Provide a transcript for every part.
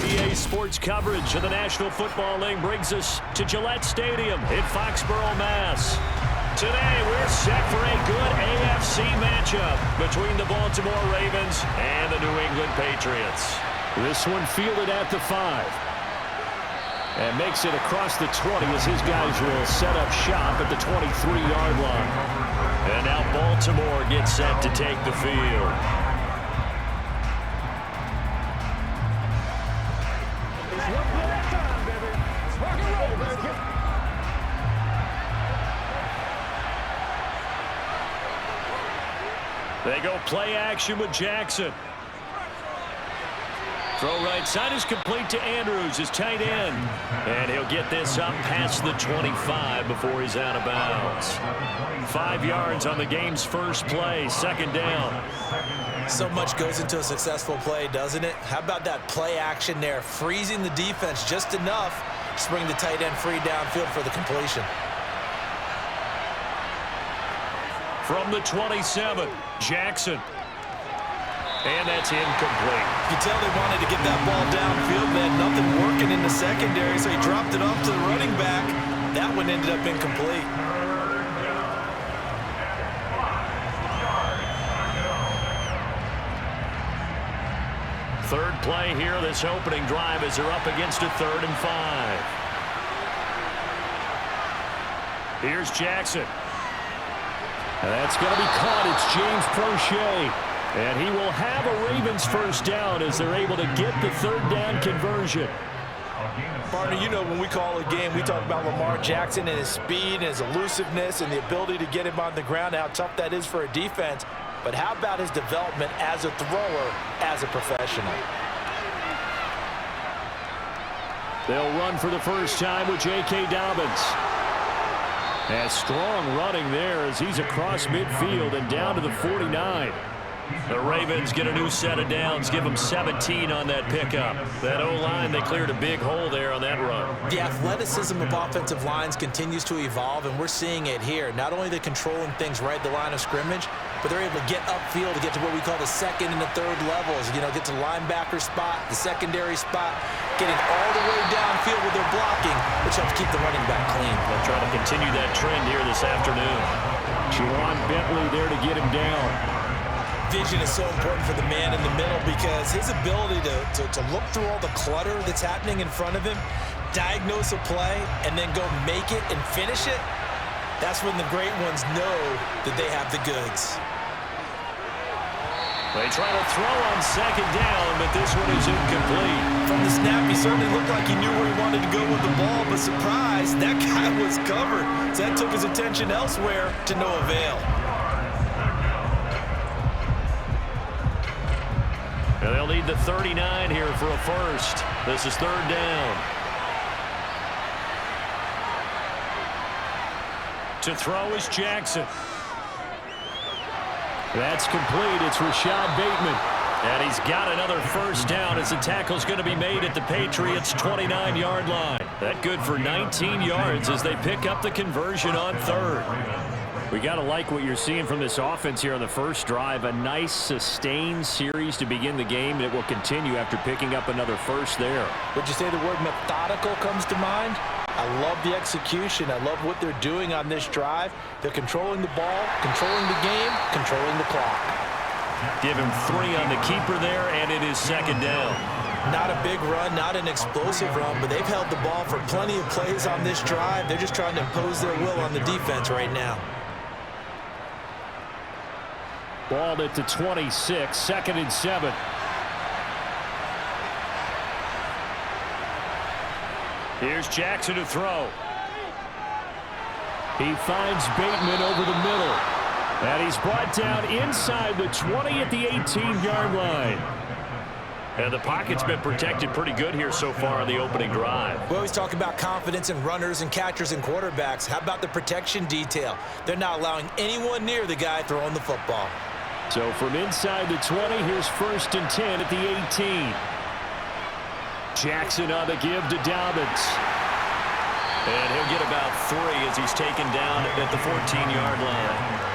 EA Sports coverage of the National Football League brings us to Gillette Stadium in Foxborough, Mass. Today, we're set for a good AFC matchup between the Baltimore Ravens and the New England Patriots. This one fielded at the 5. And makes it across the 20 as his guys will set up shop at the 23-yard line. And now Baltimore gets set to take the field. They go play action with Jackson. Throw right side is complete to Andrews, his tight end. And he'll get this up past the 25 before he's out of bounds. 5 yards on the game's first play, second down. So much goes into a successful play, doesn't it? How about that play action there, freezing the defense just enough to bring the tight end free downfield for the completion. From the 27, Jackson. And that's incomplete. You can tell they wanted to get that ball downfield. They had nothing working in the secondary, so he dropped it off to the running back. That one ended up incomplete. Third play here, this opening drive as they're up against a 3rd and 5. Here's Jackson. And that's going to be caught. It's James Prochet. And he will have a Ravens first down as they're able to get the 3rd down conversion. Partner, you know when we call a game, we talk about Lamar Jackson and his speed and his elusiveness and the ability to get him on the ground, how tough that is for a defense. But how about his development as a thrower, as a professional? They'll run for the first time with J.K. Dobbins. And strong running there as he's across midfield and down to the 49. The Ravens get a new set of downs, give them 17 on that pickup. That O-line, they cleared a big hole there on that run. The athleticism of offensive lines continues to evolve, and we're seeing it here. Not only are they controlling things right at the line of scrimmage, but they're able to get upfield to get to what we call the 2nd and the 3rd levels. You know, get to the linebacker spot, the secondary spot, getting all the way downfield with their blocking, which helps keep the running back clean. They'll try to continue that trend here this afternoon. Juwan Bentley there to get him down. Vision is so important for the man in the middle because his ability to look through all the clutter that's happening in front of him, diagnose a play, and then go make it and finish it, that's when the great ones know that they have the goods. They try to throw on 2nd down, but this one is incomplete. From the snap, he certainly looked like he knew where he wanted to go with the ball, but surprise, that guy was covered. So that took his attention elsewhere to no avail. And they'll need the 39 here for a first. This is 3rd down. To throw is Jackson. That's complete. It's Rashad Bateman. And he's got another first down as the tackle's going to be made at the Patriots' 29-yard line. That good for 19 yards as they pick up the conversion on 3rd. We got to like what you're seeing from this offense here on the first drive. A nice sustained series to begin the game that will continue after picking up another first there. Would you say the word methodical comes to mind? I love the execution. I love what they're doing on this drive. They're controlling the ball, controlling the game, controlling the clock. Give him 3 on the keeper there, and it is 2nd down. Not a big run, not an explosive run, but they've held the ball for plenty of plays on this drive. They're just trying to impose their will on the defense right now. Ball at the 26, 2nd and 7. Here's Jackson to throw. He finds Bateman over the middle. And he's brought down inside the 20 at the 18-yard line. And the pocket's been protected pretty good here so far on the opening drive. We always talk about confidence in runners and catchers and quarterbacks. How about the protection detail? They're not allowing anyone near the guy throwing the football. So from inside the 20, here's 1st and 10 at the 18. Jackson on the give to Dobbins. And he'll get about 3 as he's taken down at the 14-yard line.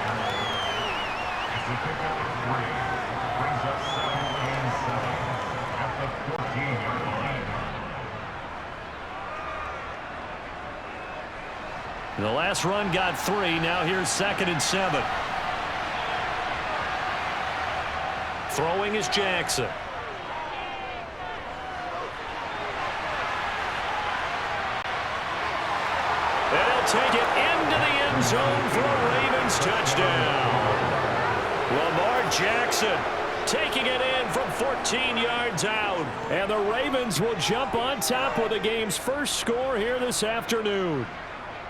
The last run got 3. Now here's 2nd and 7. Throwing is Jackson. And he'll take it into the end zone for a Ravens touchdown. Lamar Jackson taking it in from 14 yards out. And the Ravens will jump on top with the game's first score here this afternoon.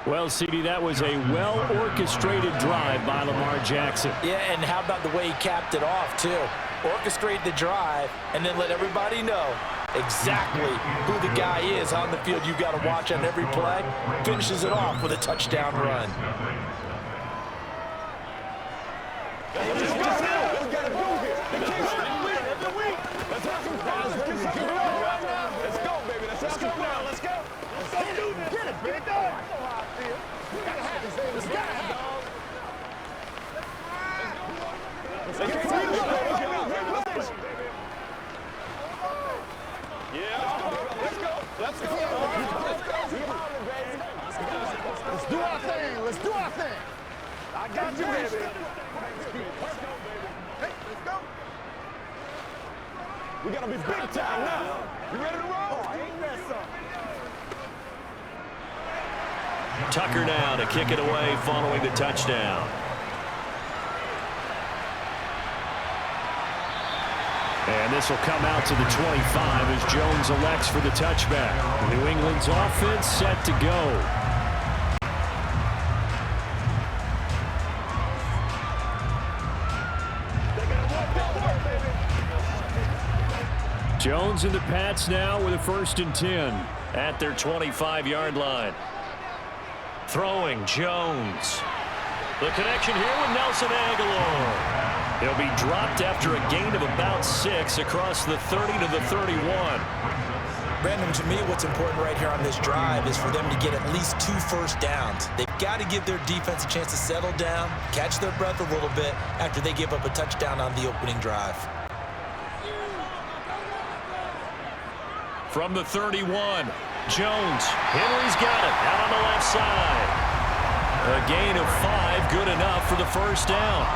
Well, CD, that was a well-orchestrated drive by Lamar Jackson. Yeah, and how about the way he capped it off, too? Orchestrate the drive and then let everybody know exactly who the guy is on the field you got to watch on every play. Finishes it off with a touchdown run. Let's do our thing. Let's do our thing. I got you, baby. Hey, let's go. We gotta be big time now. You ready to roll? Ain't that something? Tucker now to kick it away following the touchdown. And this will come out to the 25 as Jones elects for the touchback. New England's offense set to go. Jones and the Pats now with a 1st and 10 at their 25-yard line. Throwing Jones. The connection here with Nelson Aguilar. He'll be dropped after a gain of about 6 across the 30 to the 31. Brandon, to me, what's important right here on this drive is for them to get at least 2 first downs. They've got to give their defense a chance to settle down, catch their breath a little bit after they give up a touchdown on the opening drive. From the 31, Jones. Henry's got it out on the left side. A gain of 5, good enough for the first down.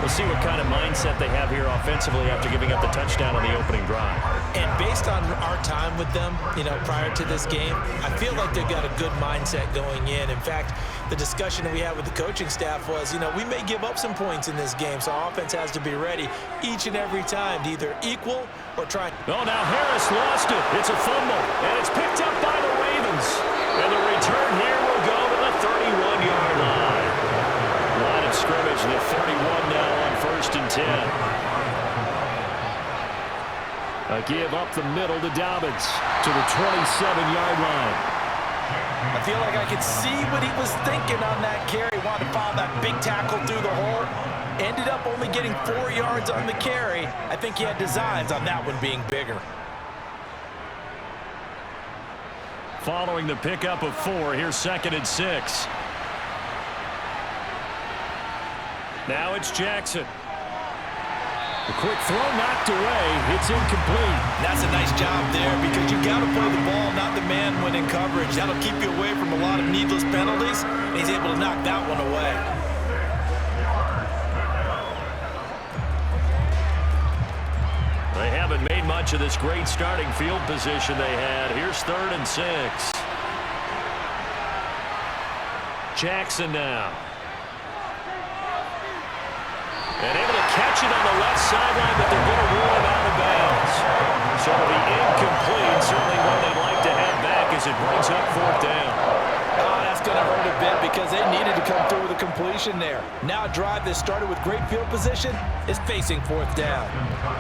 We'll see what kind of mindset they have here offensively after giving up the touchdown on the opening drive. And based on our time with them, prior to this game, I feel like they've got a good mindset going in. In fact, the discussion that we had with the coaching staff was, we may give up some points in this game, so offense has to be ready each and every time to either equal or try. Oh, now Harris lost it. It's a fumble, and it's picked up by the Ravens. And the return here will go to the 31-yard line. Line of scrimmage, the 31 now on 1st and 10. A give up the middle to Dobbins to the 27-yard line. I feel like I could see what he was thinking on that carry. Wanted to follow that big tackle through the hole. Ended up only getting 4 yards on the carry. I think he had designs on that one being bigger. Following the pickup of 4, here's 2nd and 6. Now it's Jackson. The quick throw knocked away. It's incomplete. That's a nice job there because you got to play the ball, not the man when in coverage. That'll keep you away from a lot of needless penalties. And he's able to knock that one away. They haven't made much of this great starting field position they had. Here's 3rd and 6. Jackson now. And able to catch it on the left sideline, but they're going to rule him out of bounds. So it'll be incomplete. Certainly one they'd like to have back as it brings up 4th down. Oh, that's going to hurt a bit because they needed to come through with a completion there. Now a drive that started with great field position is facing 4th down.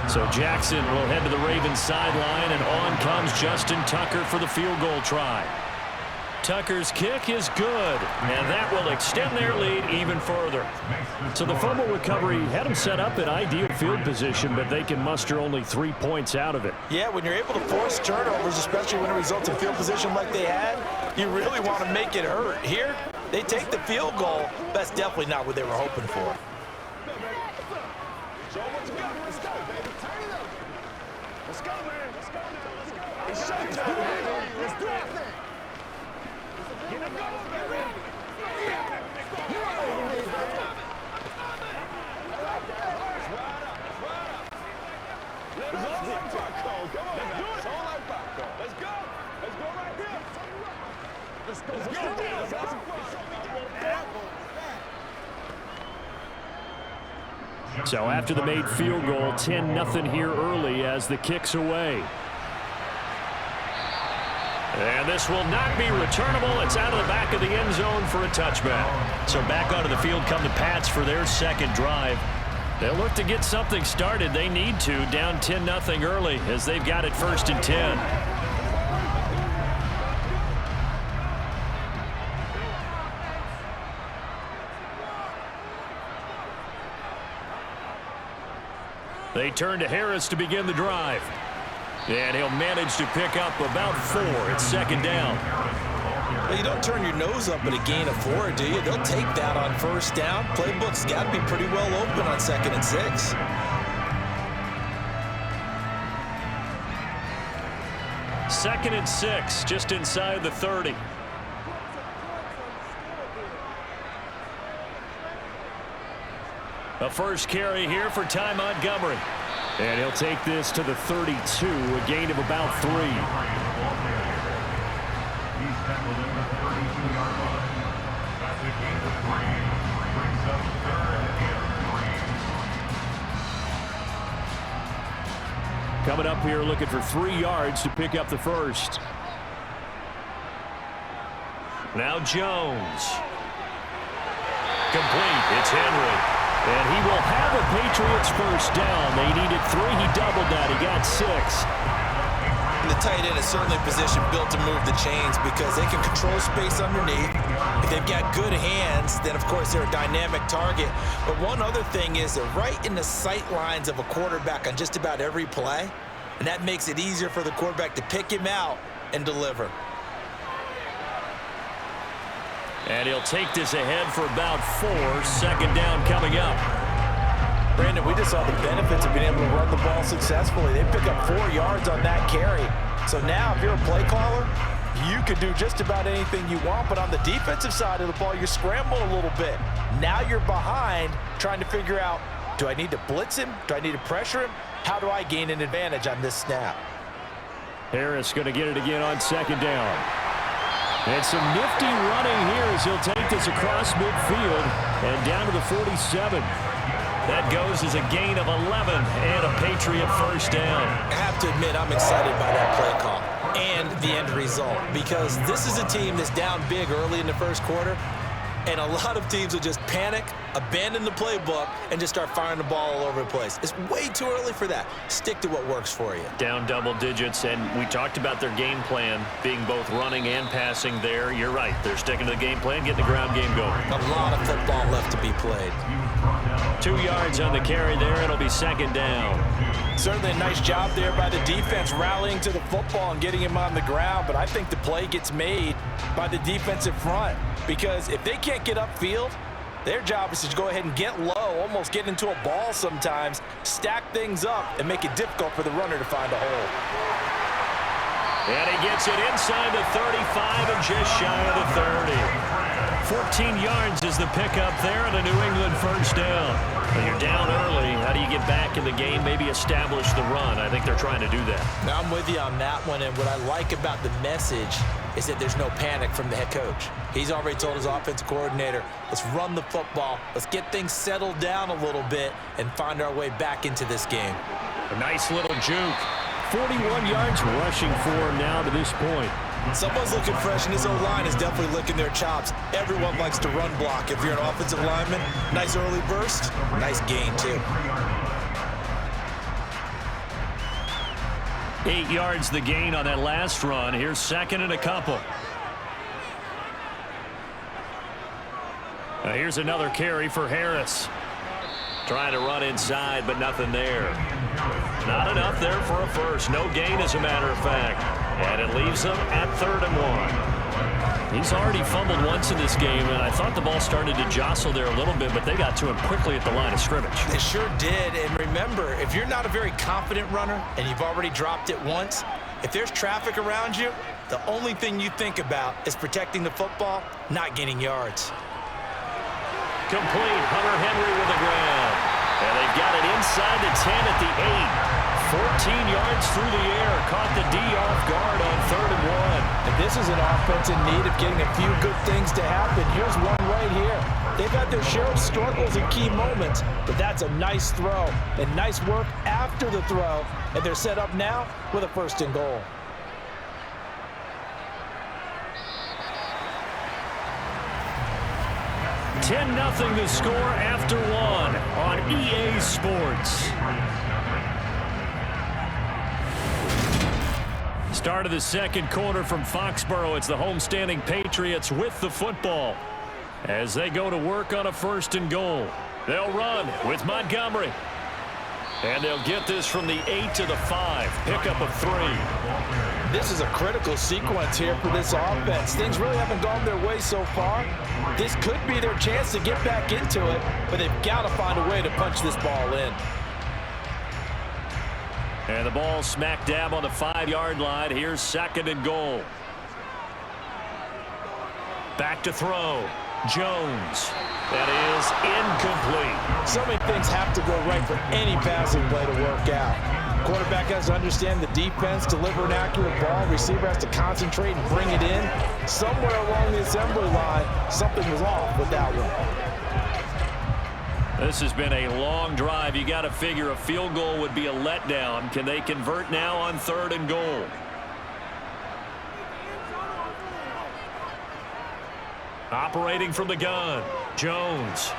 So Jackson will head to the Ravens sideline, and on comes Justin Tucker for the field goal try. Tucker's kick is good, and that will extend their lead even further. So the fumble recovery had them set up in ideal field position, but they can muster only 3 points out of it. Yeah, when you're able to force turnovers, especially when it results in field position like they had, you really want to make it hurt. Here, they take the field goal. That's definitely not what they were hoping for. Let's go, man. Let's go. It's showtime, baby. Let's do our thing. Get him going, baby. So after the made field goal, 10-0 here early as the kick's away. And this will not be returnable. It's out of the back of the end zone for a touchback. So back onto the field come the Pats for their second drive. They'll look to get something started. They need to, down 10-0 early as they've got it 1st and 10. They turn to Harris to begin the drive. And he'll manage to pick up about 4. It's 2nd down. Well, you don't turn your nose up at a gain of 4, do you? They'll take that on 1st down. Playbook's got to be pretty well open on 2nd and 6. Second and 6, just inside the 30. A first carry here for Ty Montgomery. And he'll take this to the 32, a gain of about 3. Coming up here looking for 3 yards to pick up the first. Now Jones. Complete. It's Henry. And he will have a Patriots first down. They needed 3. He doubled that. He got 6. And the tight end is certainly a position built to move the chains because they can control space underneath. If they've got good hands, then, of course, they're a dynamic target. But one other thing is they're right in the sight lines of a quarterback on just about every play. And that makes it easier for the quarterback to pick him out and deliver. And he'll take this ahead for about 4. 2nd down coming up. Brandon, we just saw the benefits of being able to run the ball successfully. They pick up 4 yards on that carry. So now if you're a play caller, you can do just about anything you want. But on the defensive side of the ball, you're scrambling a little bit. Now you're behind trying to figure out, do I need to blitz him? Do I need to pressure him? How do I gain an advantage on this snap? Harris going to get it again on 2nd down. And some nifty running here as he'll take this across midfield and down to the 47. That goes as a gain of 11 and a Patriot first down. I have to admit I'm excited by that play call and the end result because this is a team that's down big early in the first quarter, and a lot of teams will just panic, abandon the playbook, and just start firing the ball all over the place. It's way too early for that. Stick to what works for you. Down double digits, and we talked about their game plan being both running and passing there. You're right. They're sticking to the game plan, getting the ground game going. A lot of football left to be played. 2 yards on the carry there. It'll be 2nd down. Certainly a nice job there by the defense rallying to the football and getting him on the ground, but I think the play gets made by the defensive front because if they can't get upfield, their job is to go ahead and get low, almost get into a ball sometimes, stack things up, and make it difficult for the runner to find a hole. And he gets it inside the 35 and just shy of the 30. 14 yards is the pickup there and a New England first down. When you're down early, how do you get back in the game, maybe establish the run? I think they're trying to do that. Now, I'm with you on that one, and what I like about the message is that there's no panic from the head coach. He's already told his offensive coordinator, let's run the football, let's get things settled down a little bit and find our way back into this game. A nice little juke. 41 yards rushing for him now to this point. Someone's looking fresh, and this O-line is definitely licking their chops. Everyone likes to run block. If you're an offensive lineman, nice early burst, nice gain, too. 8 yards the gain on that last run. Here's 2nd and a couple. Now here's another carry for Harris. Trying to run inside, but nothing there. Not enough there for a first. No gain, as a matter of fact. And it leaves them at 3rd and 1. He's already fumbled once in this game, and I thought the ball started to jostle there a little bit, but they got to him quickly at the line of scrimmage. They sure did. And remember, if you're not a very confident runner and you've already dropped it once, If there's traffic around you, the only thing you think about is protecting the football, not gaining yards. Complete. Hunter Henry with the grab. And they've got it inside the 10 at the 8. 14 yards through the air. Caught the D off guard on 3rd and 1. And this is an offense in need of getting a few good things to happen. Here's one right here. They've had their share of struggles in key moments, but that's a nice throw and nice work after the throw. And they're set up now with a 1st and goal. $10-0 the score after 1 on EA Sports. Start of the 2nd quarter from Foxborough. It's the homestanding Patriots with the football as they go to work on a 1st and goal. They'll run with Montgomery. And they'll get this from the 8 to the 5. Pickup of 3. This is a critical sequence here for this offense. Things really haven't gone their way so far. This could be their chance to get back into it, but they've got to find a way to punch this ball in. And the ball smack dab on the 5-yard line. Here's 2nd and goal. Back to throw. Jones. That is incomplete. So many things have to go right for any passing play to work out. Quarterback has to understand the defense, deliver an accurate ball. Receiver has to concentrate and bring it in. Somewhere along the assembly line, something was off with that one. This has been a long drive. You got to figure a field goal would be a letdown. Can they convert now on 3rd and goal? Operating from the gun, Jones.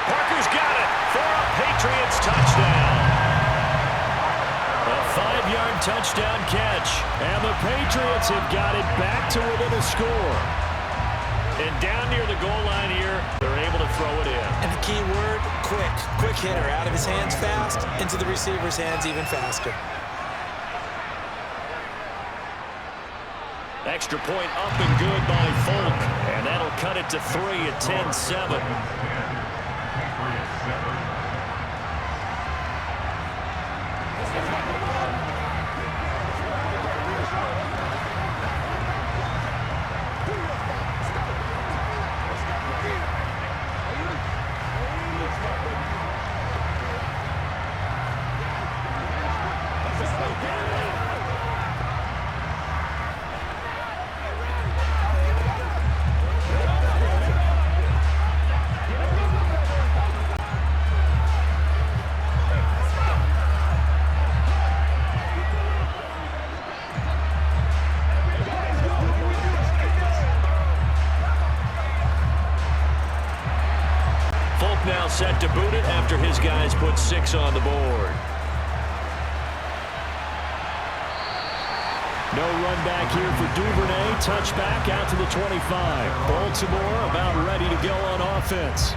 Parker's got it for a Patriots touchdown. A 5-yard touchdown catch, and the Patriots have got it back to within a score. And down near the goal line here, they're able to throw it in. And the key word, quick. Quick hitter, out of his hands fast, into the receiver's hands even faster. Extra point up and good by Folk. And that'll cut it to 3 at 10-7. Now set to boot it after his guys put 6 on the board. No run back here for Duvernay. Touchback out to the 25. Baltimore about ready to go on offense.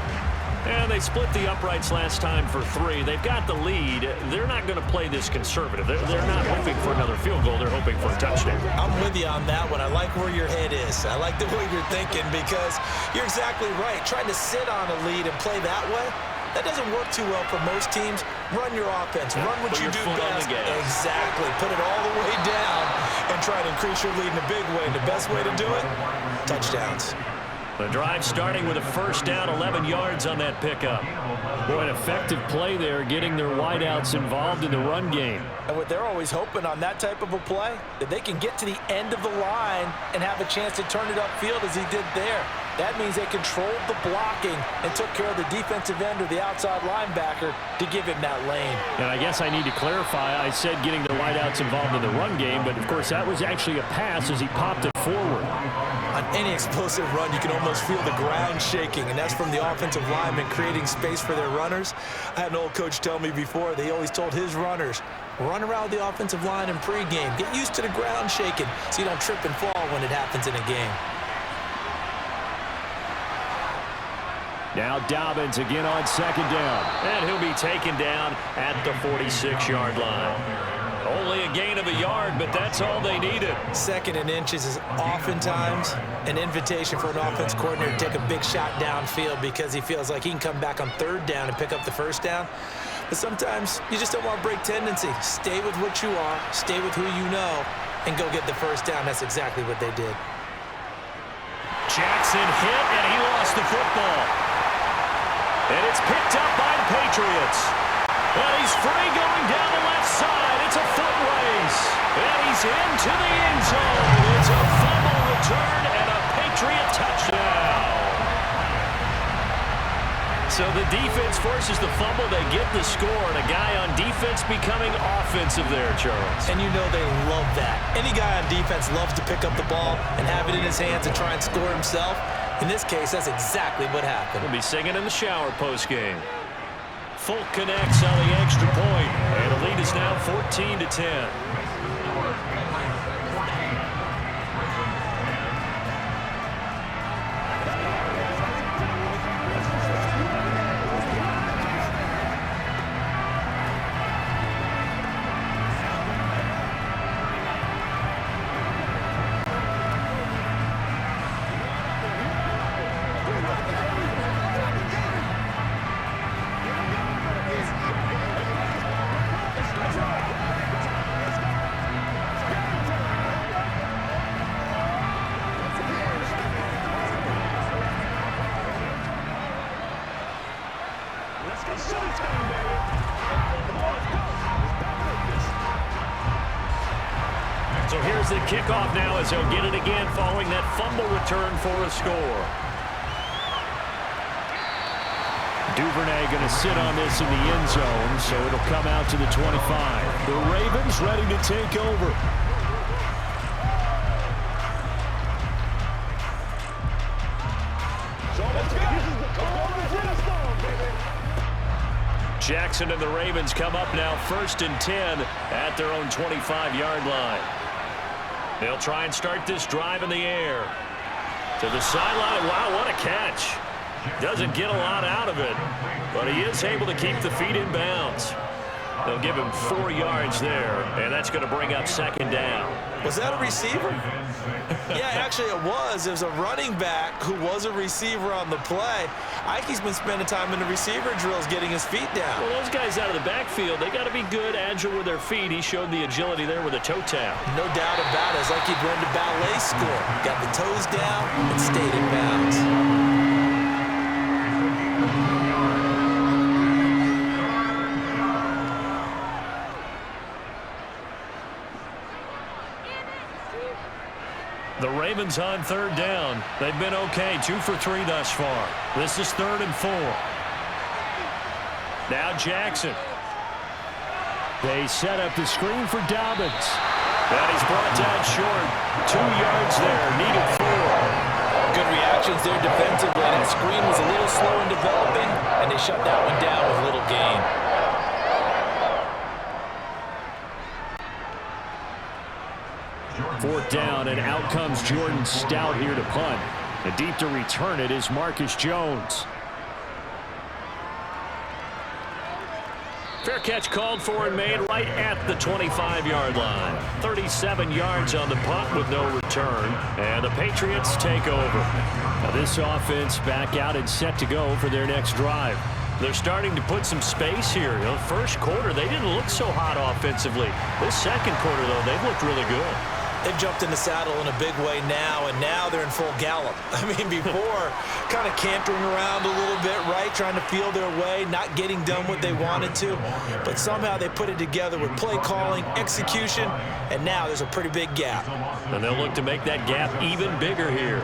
And they split the uprights last time for 3. They've got the lead. They're not going to play this conservative. They're not hoping for another field goal. They're hoping for a touchdown. I'm with you on that one. I like where your head is. I like the way you're thinking because you're exactly right. Trying to sit on a lead and play that way, that doesn't work too well for most teams. Run your offense. Run what you do best. Exactly. Put it all the way down and try to increase your lead in a big way. And the best way to do it, touchdowns. The drive starting with a 1st down, 11 yards on that pickup. Boy, an effective play there, getting their wideouts involved in the run game. And what they're always hoping on that type of a play, that they can get to the end of the line and have a chance to turn it upfield as he did there. That means they controlled the blocking and took care of the defensive end or the outside linebacker to give him that lane. And I guess I need to clarify, I said getting the wideouts involved in the run game, but of course that was actually a pass as he popped it forward. On any explosive run, you can almost feel the ground shaking, and that's from the offensive linemen creating space for their runners. I had an old coach tell me before, they always told his runners, run around the offensive line in pregame. Get used to the ground shaking so you don't trip and fall when it happens in a game. Now Dobbins again on 2nd down. And he'll be taken down at the 46-yard line. Only a gain of a yard, but that's all they needed. 2nd and inches is oftentimes an invitation for an offense coordinator to take a big shot downfield because he feels like he can come back on 3rd down and pick up the 1st down. But sometimes you just don't want to break tendency. Stay with what you are. Stay with who you know. and go get the first down. That's exactly what they did. Jackson hit, and he lost the football. And it's picked up by the Patriots. And he's free going down the left side. It's a foot race. And he's into the end zone. It's a fumble return and a Patriot touchdown. So the defense forces the fumble. They get the score, and a guy on defense becoming offensive there, Charles. And you know they love that. Any guy on defense loves to pick up the ball and have it in his hands and try and score himself. In this case, that's exactly what happened. We'll be singing in the shower postgame. Folk connects on the extra point, and the lead is now 14-10. So here's the kickoff now as he'll get it again following that fumble return for a score. Duvernay going to sit on this in the end zone, so it'll come out to the 25. The Ravens ready to take over. Jackson and the Ravens come up now 1st and 10 at their own 25-yard line. They'll try and start this drive in the air. To the sideline. Wow, what a catch. Doesn't get a lot out of it, but he is able to keep the feet in bounds. They'll give him 4 yards there, and that's going to bring up 2nd down. Was that a receiver? Yeah, actually it was. It was a running back who was a receiver on the play. Ike's been spending time in the receiver drills getting his feet down. Well, those guys out of the backfield, they got to be good, agile with their feet. He showed the agility there with a toe tap. No doubt about it. It's like he'd learned a ballet score. Got the toes down and stayed in bounds. The Ravens on 3rd down. They've been okay, 2 for 3 thus far. This is 3rd and 4. Now Jackson. They set up the screen for Dobbins. And he's brought down short. 2 yards there, needed 4. Good reactions there defensively. That screen was a little slow in developing, and they shut that one down with little gain. 4th down, and out comes Jordan Stout here to punt. And deep to return it is Marcus Jones. Fair catch called for and made right at the 25-yard line. 37 yards on the punt with no return. And the Patriots take over. Now this offense back out and set to go for their next drive. They're starting to put some space here. You know, first quarter, they didn't look so hot offensively. This second quarter, though, they've looked really good. They've jumped in the saddle in a big way now, and now they're in full gallop. I mean, before, kind of cantering around a little bit, right, trying to feel their way, not getting done what they wanted to. But somehow they put it together with play calling, execution, and now there's a pretty big gap. And they'll look to make that gap even bigger here.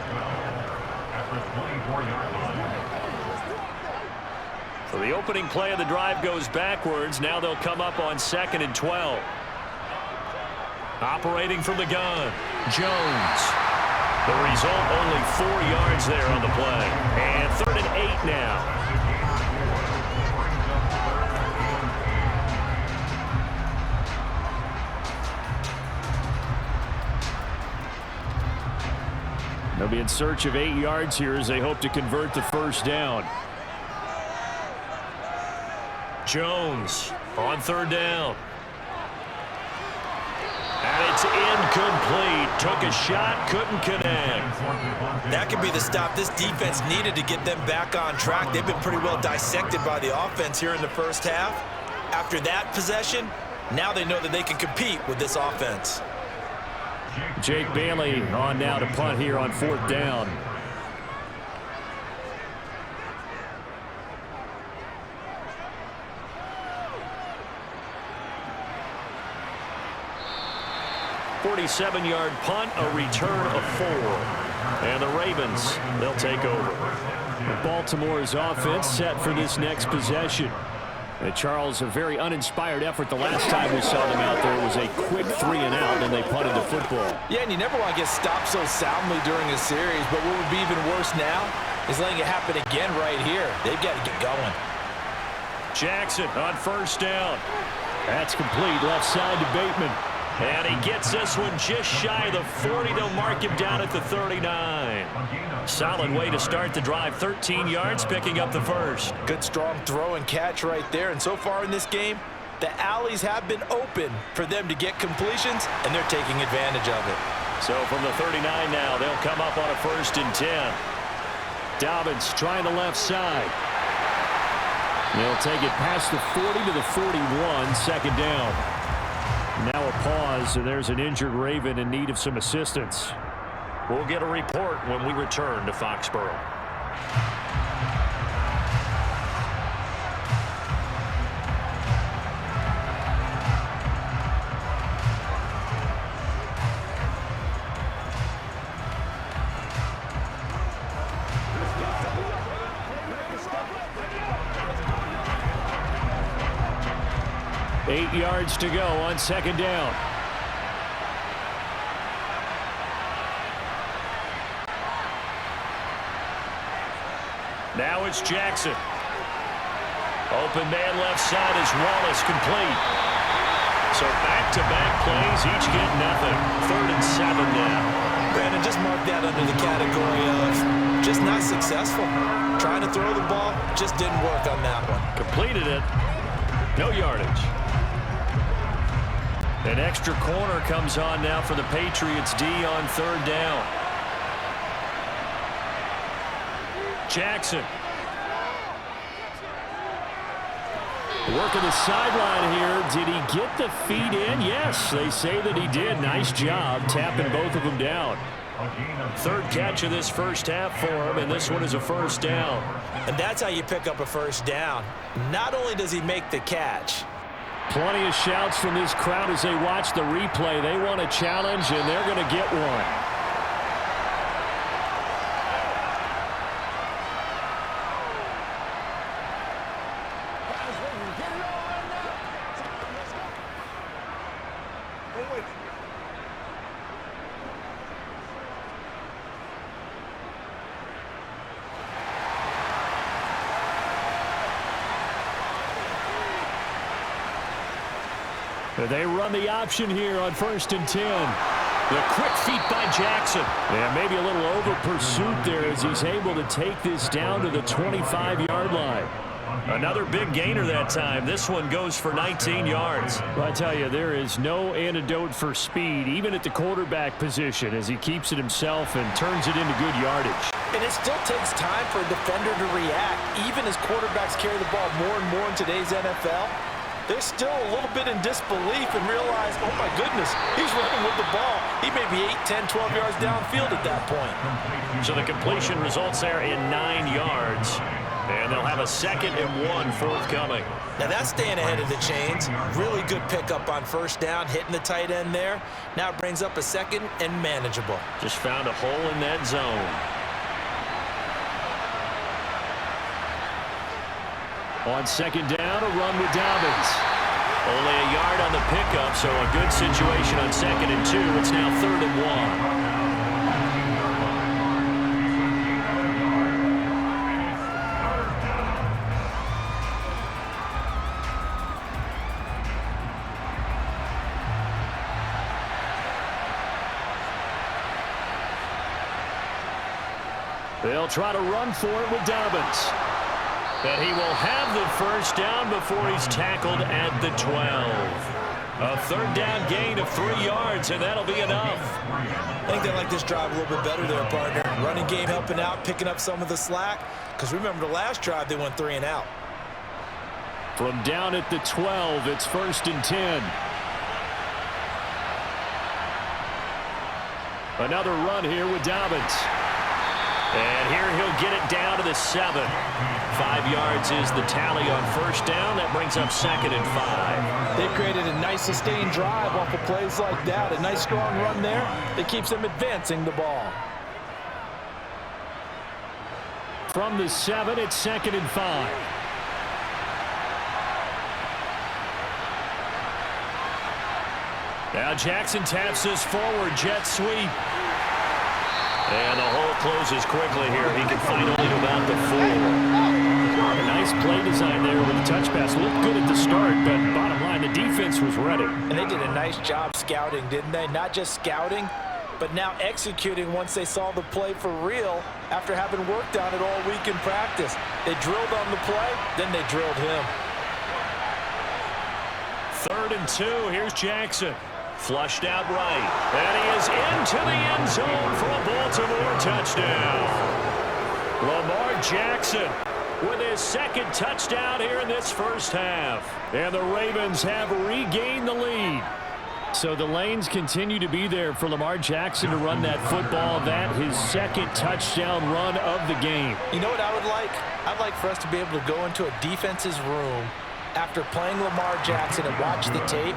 So the opening play of the drive goes backwards. Now they'll come up on 2nd and 12. Operating from the gun, Jones. The result, only 4 yards there on the play. And 3rd and 8 now. They'll be in search of 8 yards here as they hope to convert the first down. Jones on 3rd down. And it's incomplete. Took a shot, couldn't connect. That could be the stop this defense needed to get them back on track. They've been pretty well dissected by the offense here in the first half. After that possession, now they know that they can compete with this offense. Jake Bailey on now to punt here on 4th down. "47-yard punt, a return of 4. And the Ravens, they'll take over. Baltimore's offense set for this next possession. And Charles, a very uninspired effort the last time we saw them out there. It was a quick 3-and-out, and they punted the football. Yeah, and you never want to get stopped so soundly during a series, but what would be even worse now is letting it happen again right here. They've got to get going. Jackson on 1st down. That's complete, left side to Bateman. And he gets this one just shy of the 40. They'll mark him down at the 39. Solid way to start the drive. 13 yards, picking up the first. Good, strong throw and catch right there. And so far in this game, the alleys have been open for them to get completions, and they're taking advantage of it. So from the 39 now, they'll come up on a 1st and 10. Dobbins trying the left side. They'll take it past the 40 to the 41, 2nd down. Now a pause, and there's an injured Raven in need of some assistance. We'll get a report when we return to Foxborough. Eight yards to go on 2nd down. Now it's Jackson. Open man left side is Wallace, complete. So back-to-back plays, each get nothing. 3rd and 7 now. Brandon, just mark that under the category of just not successful. Trying to throw the ball, just didn't work on that one. Completed it. No yardage. An extra corner comes on now for the Patriots D on 3rd down. Jackson. Working the sideline here. Did he get the feet in? Yes, they say that he did. Nice job tapping both of them down. 3rd catch of this first half for him, and this one is a 1st down. And that's how you pick up a 1st down. Not only does he make the catch. Plenty of shouts from this crowd as they watch the replay. They want a challenge, and they're going to get one. They run the option here on 1st and 10. The quick feet by Jackson. Yeah, maybe a little over pursuit there as he's able to take this down to the 25-yard line. Another big gainer that time. This one goes for 19 yards. Well, I tell you, there is no antidote for speed, even at the quarterback position, as he keeps it himself and turns it into good yardage. And it still takes time for a defender to react, even as quarterbacks carry the ball more and more in today's NFL. They're still a little bit in disbelief and realize, oh my goodness, he's running with the ball. He may be 8, 10, 12 yards downfield at that point. So the completion results there in 9 yards. And they'll have a 2nd and 1 forthcoming. Now that's staying ahead of the chains. Really good pickup on 1st down, hitting the tight end there. Now it brings up a 2nd and manageable. Just found a hole in that zone. On 2nd down, a run with Dobbins. Only a yard on the pickup, so a good situation on 2nd and 2. It's now 3rd and 1. They'll try to run for it with Dobbins. And he will have the 1st down before he's tackled at the 12. A 3rd down gain of 3 yards, and that'll be enough. I think they like this drive a little bit better there, partner. Running game helping out, picking up some of the slack. Because remember the last drive, they went 3 and out. From down at the 12, it's 1st and 10. Another run here with Dobbins. And here he'll get it down to the 7. 5 yards is the tally on first down. That brings up 2nd and 5. They've created a nice sustained drive off of plays like that. A nice strong run there that keeps them advancing the ball. From the 7, it's 2nd and 5. Now Jackson taps this forward jet sweep. And the hole closes quickly here. He can find only about the 4. A nice play design there with the touch pass. Looked good at the start, but bottom line, the defense was ready. And they did a nice job scouting, didn't they? Not just scouting, but now executing once they saw the play for real after having worked on it all week in practice. They drilled on the play, then they drilled him. 3rd and 2. Here's Jackson. Flushed out right. And he is into the end zone for a Baltimore touchdown. Lamar Jackson with his 2nd touchdown here in this first half. And the Ravens have regained the lead. So the lanes continue to be there for Lamar Jackson to run that football. That his 2nd touchdown run of the game. You know what I would like? I'd like for us to be able to go into a defense's room after playing Lamar Jackson and watch the tape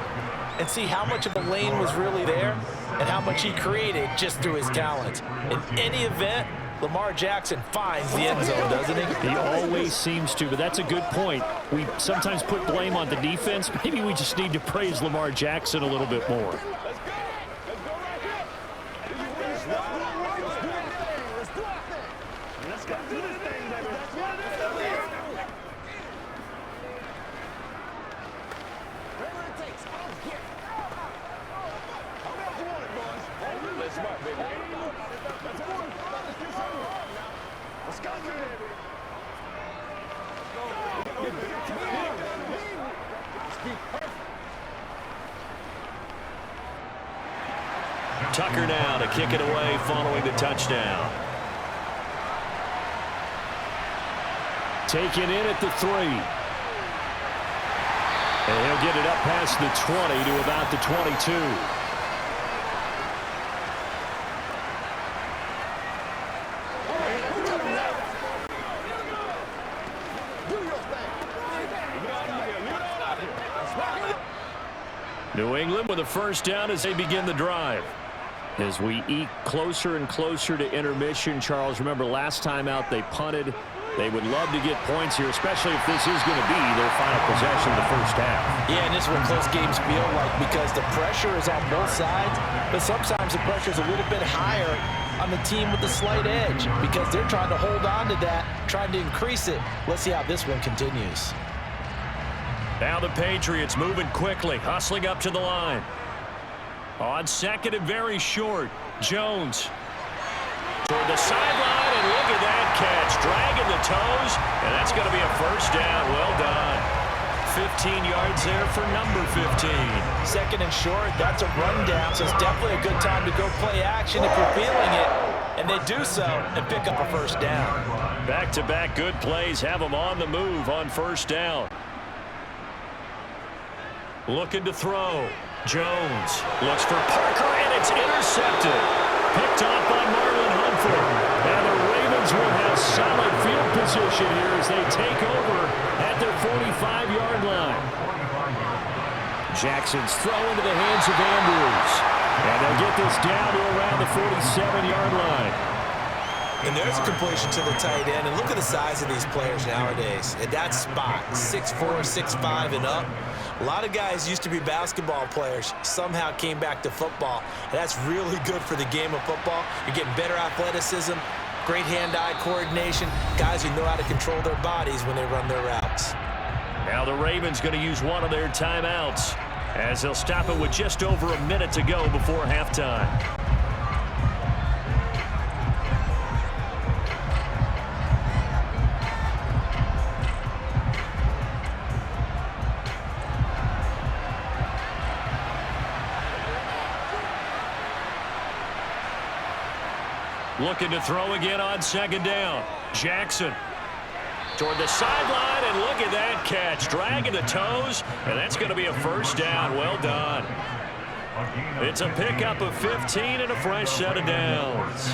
and see how much of the lane was really there and how much he created just through his talent. In any event, Lamar Jackson finds the end zone, doesn't he? He always seems to, but that's a good point. We sometimes put blame on the defense. Maybe we just need to praise Lamar Jackson a little bit more. Tucker now to kick it away following the touchdown. Taken in at the 3. And he'll get it up past the 20 to about the 22. New England with a first down as they begin the drive. As we eke closer and closer to intermission, Charles, remember last time out they punted. They would love to get points here, especially if this is going to be their final possession of the first half. Yeah, and this is what close games feel like because the pressure is on both sides, but sometimes the pressure is a little bit higher on the team with the slight edge because they're trying to hold on to that, trying to increase it. Let's see how this one continues. Now the Patriots moving quickly, hustling up to the line. On 2nd and very short, Jones toward the sideline, and look at that catch. Dragging the toes, and that's going to be a first down. Well done. 15 yards there for number 15. 2nd and short, that's a rundown, so it's definitely a good time to go play action if you're feeling it. And they do so and pick up a first down. Back-to-back good plays have them on the move on first down. Looking to throw. Jones looks for Parker, and it's intercepted. Picked off by Marlon Humphrey. And the Ravens will have solid field position here as they take over at their 45-yard line. Jackson's throw into the hands of Andrews. And they'll get this down to around the 47-yard line. And there's a completion to the tight end. And look at the size of these players nowadays. At that spot, 6'4", 6'5", and up. A lot of guys used to be basketball players, somehow came back to football. And that's really good for the game of football. You're getting better athleticism, great hand-eye coordination, guys who know how to control their bodies when they run their routes. Now the Ravens going to use one of their timeouts as they'll stop it with just over a minute to go before halftime. Looking to throw again on 2nd down. Jackson toward the sideline, and look at that catch. Dragging the toes, and that's going to be a first down. Well done. It's a pickup of 15 and a fresh set of downs.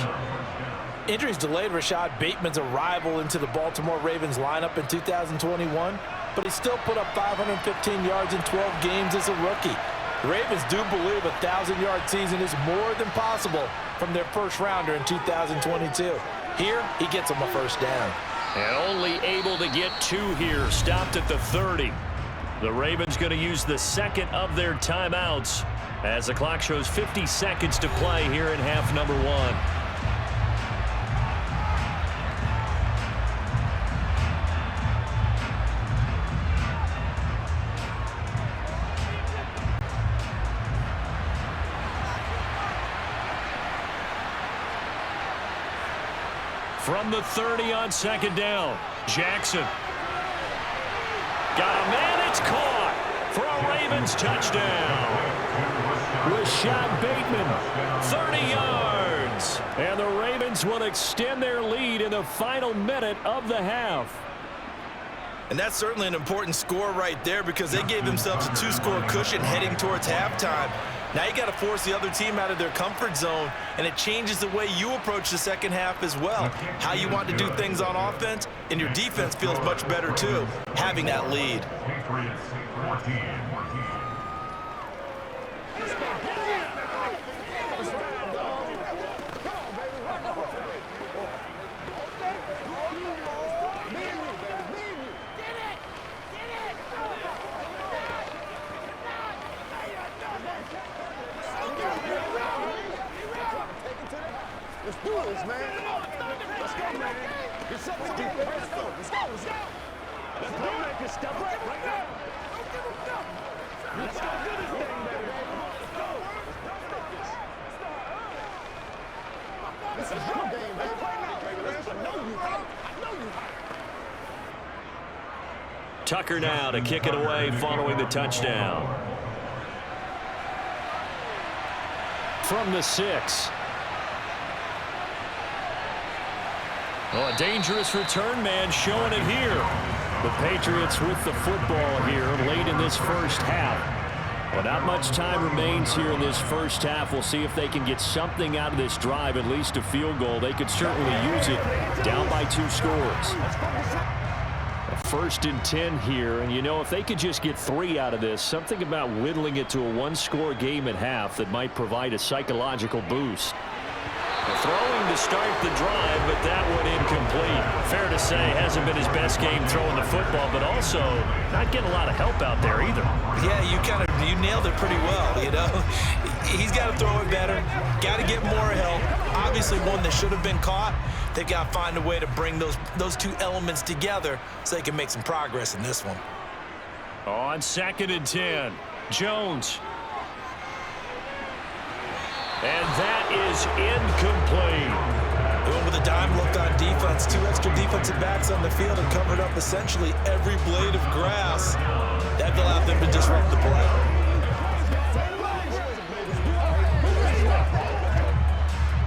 Injuries delayed Rashad Bateman's arrival into the Baltimore Ravens lineup in 2021, but he still put up 515 yards in 12 games as a rookie. The Ravens do believe a 1,000-yard season is more than possible from their first rounder in 2022. Here, he gets them a first down. And only able to get 2 here, stopped at the 30. The Ravens going to use the second of their timeouts as the clock shows 50 seconds to play here in half number 1. From the 30 on second down, Jackson. Got a man, it's caught for a Ravens touchdown. Rashad Bateman, 30 yards. And the Ravens will extend their lead in the final minute of the half. And that's certainly an important score right there because they gave themselves a 2-score cushion heading towards halftime. Now you got to force the other team out of their comfort zone, and it changes the way you approach the second half as well. How you want to do things on offense, and your defense feels much better too, having that lead. Patriots 14. Let's do this, man. Let's go, man. Get something deep. Let's go. Let's go. Let's go. Let's go. Let's step right now. Let's go do this thing, baby. Let's go. This is your game, baby. I know you hot. I know you hot. Tucker now to kick it away following the touchdown. From the 6. Oh, a dangerous return man showing it here. The Patriots with the football here late in this first half. Well, not much time remains here in this first half. We'll see if they can get something out of this drive, at least a field goal. They could certainly use it down by 2 scores. A 1st and 10 here, and you know, if they could just get 3 out of this, something about whittling it to a 1-score game at half that might provide a psychological boost. Throwing to start the drive, but that one incomplete. Fair to say, hasn't been his best game throwing the football, but also not getting a lot of help out there either. Yeah, you nailed it pretty well, you know. He's got to throw it better, got to get more help. Obviously one that should have been caught. They've got to find a way to bring those 2 elements together so they can make some progress in this one. On 2nd and 10, Jones. And that is incomplete. Going with a dime look on defense. 2 extra defensive backs on the field and covered up essentially every blade of grass. That allowed them to disrupt the play.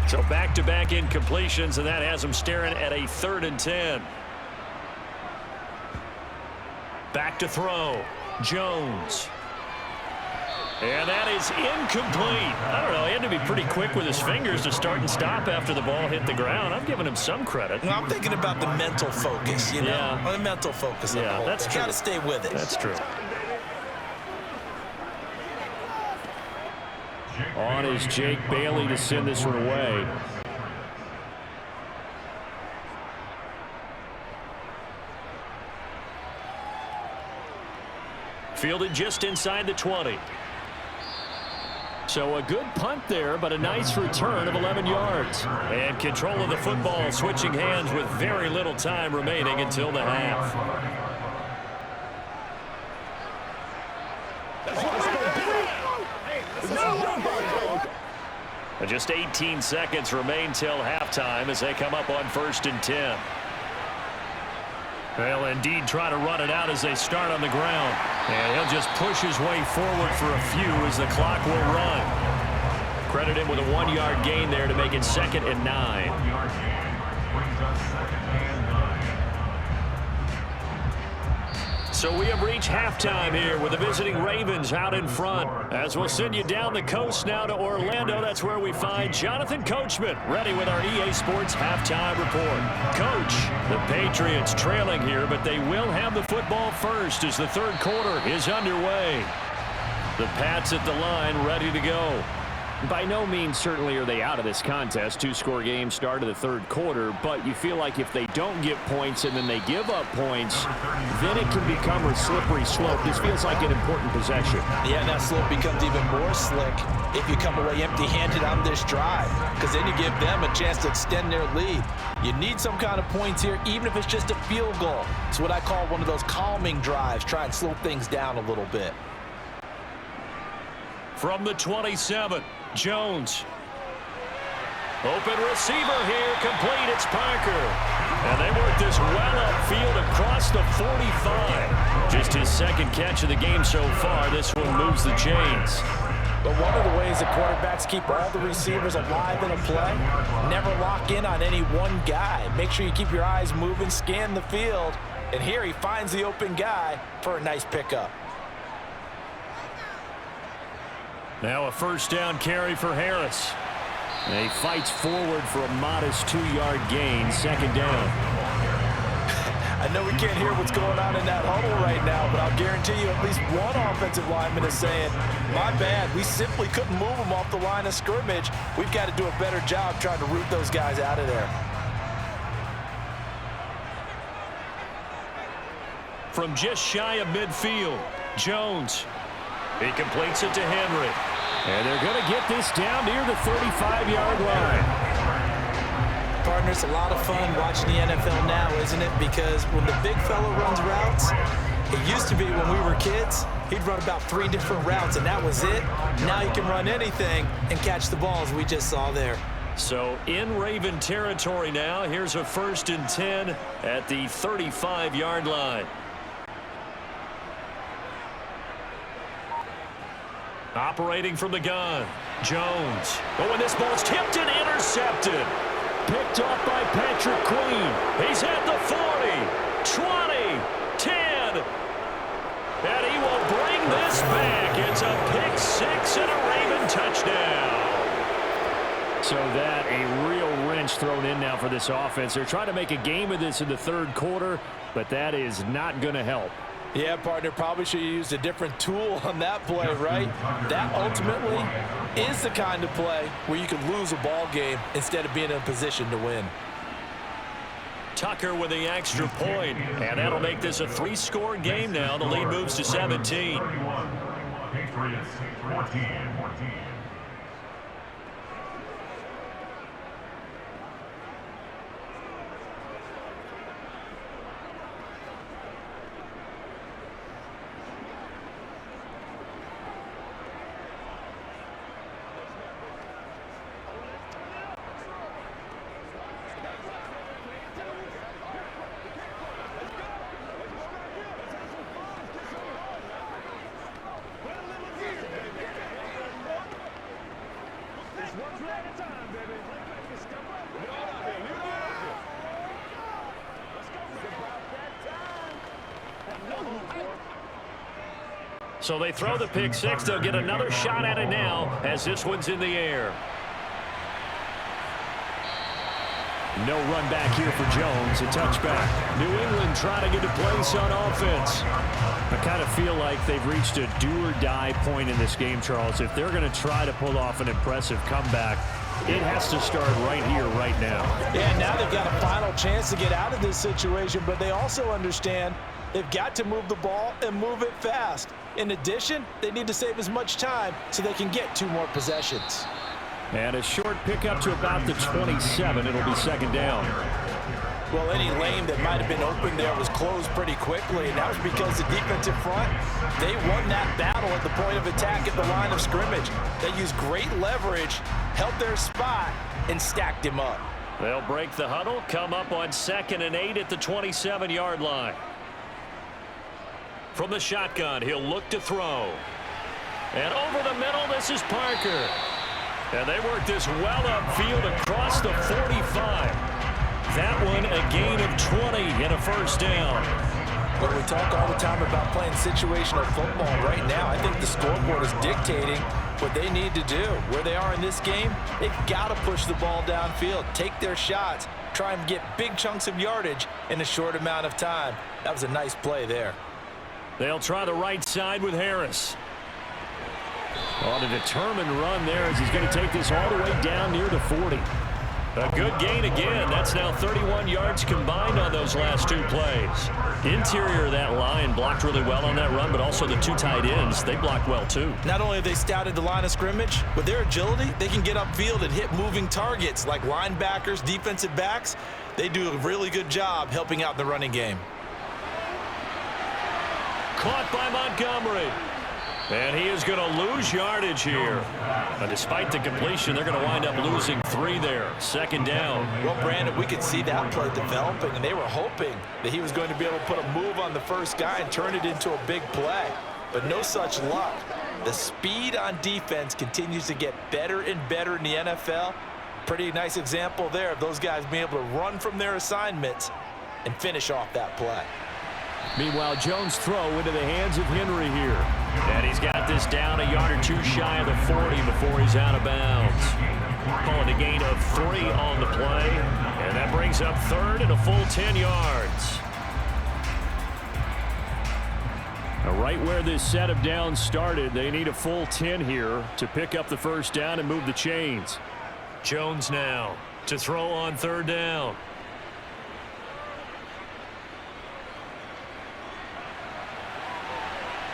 So back-to-back incompletions, and that has them staring at a 3rd and 10. Back to throw. Jones. And that is incomplete. I don't know. He had to be pretty quick with his fingers to start and stop after the ball hit the ground. I'm giving him some credit. Well, I'm thinking about the mental focus, you know? Yeah. The mental focus. Yeah, that's true. Got to stay with it. That's true. On is Jake Bailey to send this one away. Fielded just inside the 20. So a good punt there, but a nice return of 11 yards. And control of the football switching hands with very little time remaining until the half. Just 18 seconds remain till halftime as they come up on 1st and 10. They'll indeed try to run it out as they start on the ground. And he'll just push his way forward for a few as the clock will run. Credit him with a 1-yard gain there to make it 2nd and 9. So we have reached halftime here with the visiting Ravens out in front. As we'll send you down the coast now to Orlando, that's where we find Jonathan Coachman, ready with our EA Sports halftime report. Coach, the Patriots trailing here, but they will have the football first as the third quarter is underway. The Pats at the line, ready to go. By no means certainly are they out of this contest. Two-score game start of the third quarter, but you feel like if they don't get points and then they give up points, then it can become a slippery slope. This feels like an important possession. Yeah, that slope becomes even more slick if you come away empty-handed on this drive, because then you give them a chance to extend their lead. You need some kind of points here, even if it's just a field goal. It's what I call one of those calming drives, try and slow things down a little bit. From the 27, Jones. Open receiver here, complete, it's Parker. And they work this well upfield across the 45. Just his second catch of the game so far. This one moves the chains. But one of the ways that quarterbacks keep all the receivers alive in a play, never lock in on any one guy. Make sure you keep your eyes moving, scan the field. And here he finds the open guy for a nice pickup. Now a first down carry for Harris. And he fights forward for a modest 2-yard gain, second down. I know we can't hear what's going on in that huddle right now, but I'll guarantee you at least one offensive lineman is saying, my bad, we simply couldn't move them off the line of scrimmage. We've got to do a better job trying to root those guys out of there. From just shy of midfield, Jones. He completes it to Henry. And they're going to get this down near the 35-yard line. Partner, it's a lot of fun watching the NFL now, isn't it? Because when the big fella runs routes, it used to be when we were kids, he'd run about 3 different routes, and that was it. Now he can run anything and catch the balls we just saw there. So in Raven territory now, here's a 1st and 10 at the 35-yard line. Operating from the gun, Jones. Oh, and this ball's tipped and intercepted. Picked off by Patrick Queen. He's at the 40, 20, 10. And he will bring this back. It's a pick 6 and a Raven touchdown. So that a real wrench thrown in now for this offense. They're trying to make a game of this in the third quarter, but that is not going to help. Yeah, partner, probably should have used a different tool on that play, right? That ultimately is the kind of play where you can lose a ball game instead of being in a position to win. Tucker with the extra point, and that'll make this a 3-score game now. The lead moves to 17. Patriots 14. So they throw the pick 6. They'll get another shot at it now as this one's in the air. No run back here for Jones. A touchback. New England trying to get a place on offense. I kind of feel like they've reached a do-or-die point in this game, Charles. If they're going to try to pull off an impressive comeback, it has to start right here, right now. Yeah, now they've got a final chance to get out of this situation, but they also understand they've got to move the ball and move it fast. In addition, they need to save as much time so they can get 2 more possessions. And a short pickup to about the 27. It'll be second down. Well, any lane that might have been open there was closed pretty quickly, and that was because the defensive front, they won that battle at the point of attack at the line of scrimmage. They used great leverage, held their spot, and stacked him up. They'll break the huddle, come up on 2nd and 8 at the 27-yard line. From the shotgun, he'll look to throw. And over the middle, this is Parker. And they work this well upfield across the 45. That one a gain of 20 and a first down. Well, we talk all the time about playing situational football. Right now, I think the scoreboard is dictating what they need to do. Where they are in this game, they've got to push the ball downfield, take their shots, try and get big chunks of yardage in a short amount of time. That was a nice play there. They'll try the right side with Harris. On a determined run there as he's going to take this all the way down near the 40. A good gain again. That's now 31 yards combined on those last two plays. Interior of that line blocked really well on that run, but also the two tight ends, they blocked well too. Not only have they scouted the line of scrimmage, with their agility, they can get upfield and hit moving targets like linebackers, defensive backs. They do a really good job helping out the running game. Caught by Montgomery. And he is going to lose yardage here. But despite the completion, they're going to wind up losing 3 there. Second down. Well, Brandon, we could see that play developing, and they were hoping that he was going to be able to put a move on the first guy and turn it into a big play. But no such luck. The speed on defense continues to get better and better in the NFL. Pretty nice example there of those guys being able to run from their assignments and finish off that play. Meanwhile, Jones' throw into the hands of Henry here. And he's got this down a yard or two shy of the 40 before he's out of bounds. Calling a gain of 3 on the play. And that brings up third and a full 10 yards. Now, right where this set of downs started, they need a full 10 here to pick up the first down and move the chains. Jones now to throw on third down.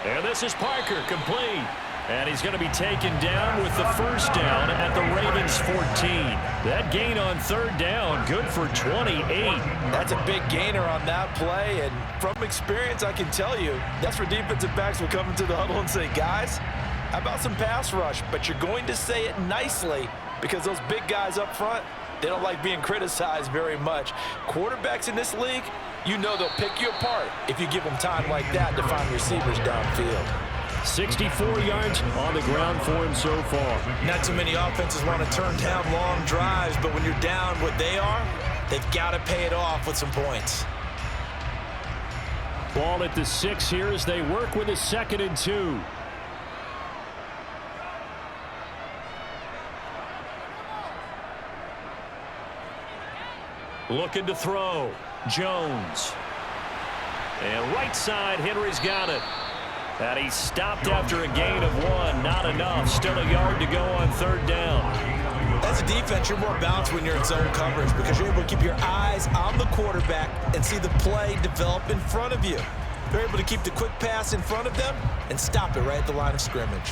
And this is Parker, complete. And he's going to be taken down with the first down at the Ravens 14. That gain on third down, good for 28. That's a big gainer on that play, and from experience, I can tell you, that's where defensive backs will come into the huddle and say, guys, how about some pass rush? But you're going to say it nicely because those big guys up front, they don't like being criticized very much. Quarterbacks in this league, you know they'll pick you apart if you give them time like that to find receivers downfield. 64 yards on the ground for him so far. Not too many offenses want to turn down long drives, but when you're down what they are, they've got to pay it off with some points. Ball at the 6 here as they work with a 2nd and 2. Looking to throw. Jones. And right side, Henry's got it. And he stopped after a gain of 1. Not enough. Still a yard to go on third down. As a defense, you're more balanced when you're in zone coverage because you're able to keep your eyes on the quarterback and see the play develop in front of you. They're able to keep the quick pass in front of them and stop it right at the line of scrimmage.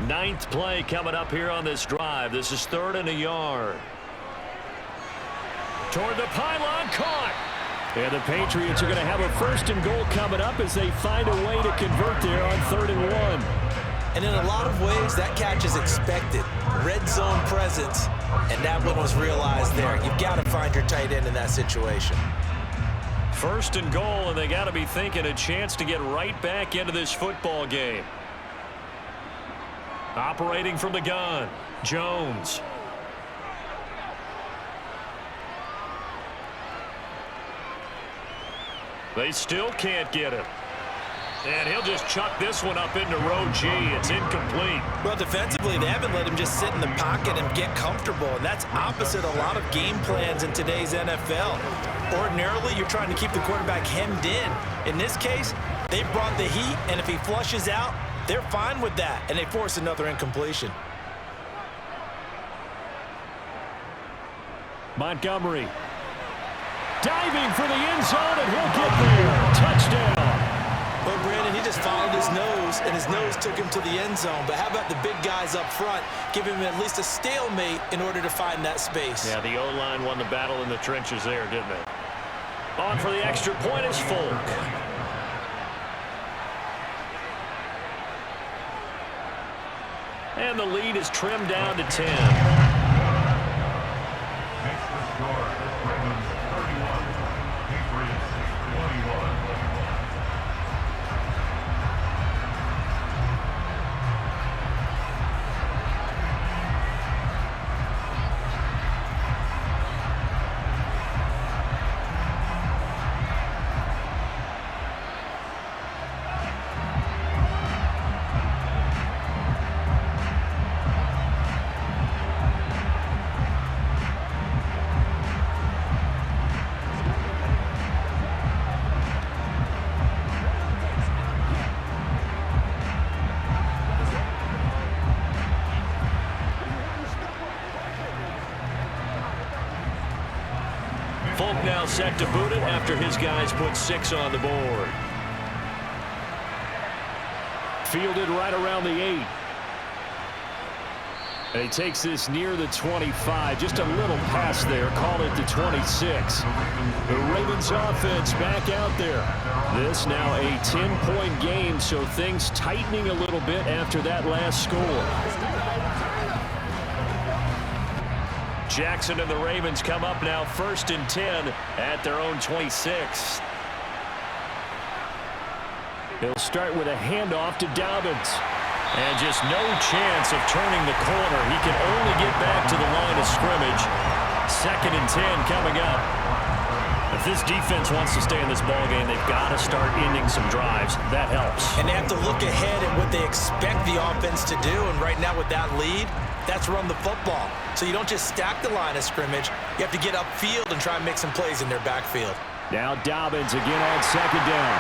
9th play coming up here on this drive. This is 3rd and a yard. Toward the pylon, caught. And the Patriots are going to have a 1st and goal coming up as they find a way to convert there on 3rd and 1. And in a lot of ways, that catch is expected. Red zone presence, and that one was realized there. You've got to find your tight end in that situation. 1st and goal, and they got to be thinking a chance to get right back into this football game. Operating from the gun, Jones. They still can't get him. And he'll just chuck this one up into row G. It's incomplete. Well, defensively, they haven't let him just sit in the pocket and get comfortable, and that's opposite a lot of game plans in today's NFL. Ordinarily, you're trying to keep the quarterback hemmed in. In this case, they brought the heat, and if he flushes out, they're fine with that, and they force another incompletion. Montgomery. Diving for the end zone, and he'll get there. Touchdown. Well, Brandon, he just followed his nose, and his nose took him to the end zone. But how about the big guys up front? Give him at least a stalemate in order to find that space. Yeah, the O-line won the battle in the trenches there, didn't they? On for the extra point is Folk. And the lead is trimmed down to 10. Folk now set to boot it after his guys put 6 on the board. Fielded right around the 8. And he takes this near the 25. Just a little pass there. Call it the 26. The Ravens offense back out there. This now a 10-point game, so things tightening a little bit after that last score. Jackson and the Ravens come up now 1st and 10 at their own 26. He'll start with a handoff to Dobbins. And just no chance of turning the corner. He can only get back to the line of scrimmage. 2nd and 10 coming up. If this defense wants to stay in this ballgame, they've got to start ending some drives. That helps. And they have to look ahead at what they expect the offense to do. And right now with that lead, that's run the football. So you don't just stack the line of scrimmage. You have to get upfield and try and make some plays in their backfield. Now Dobbins again on 2nd down.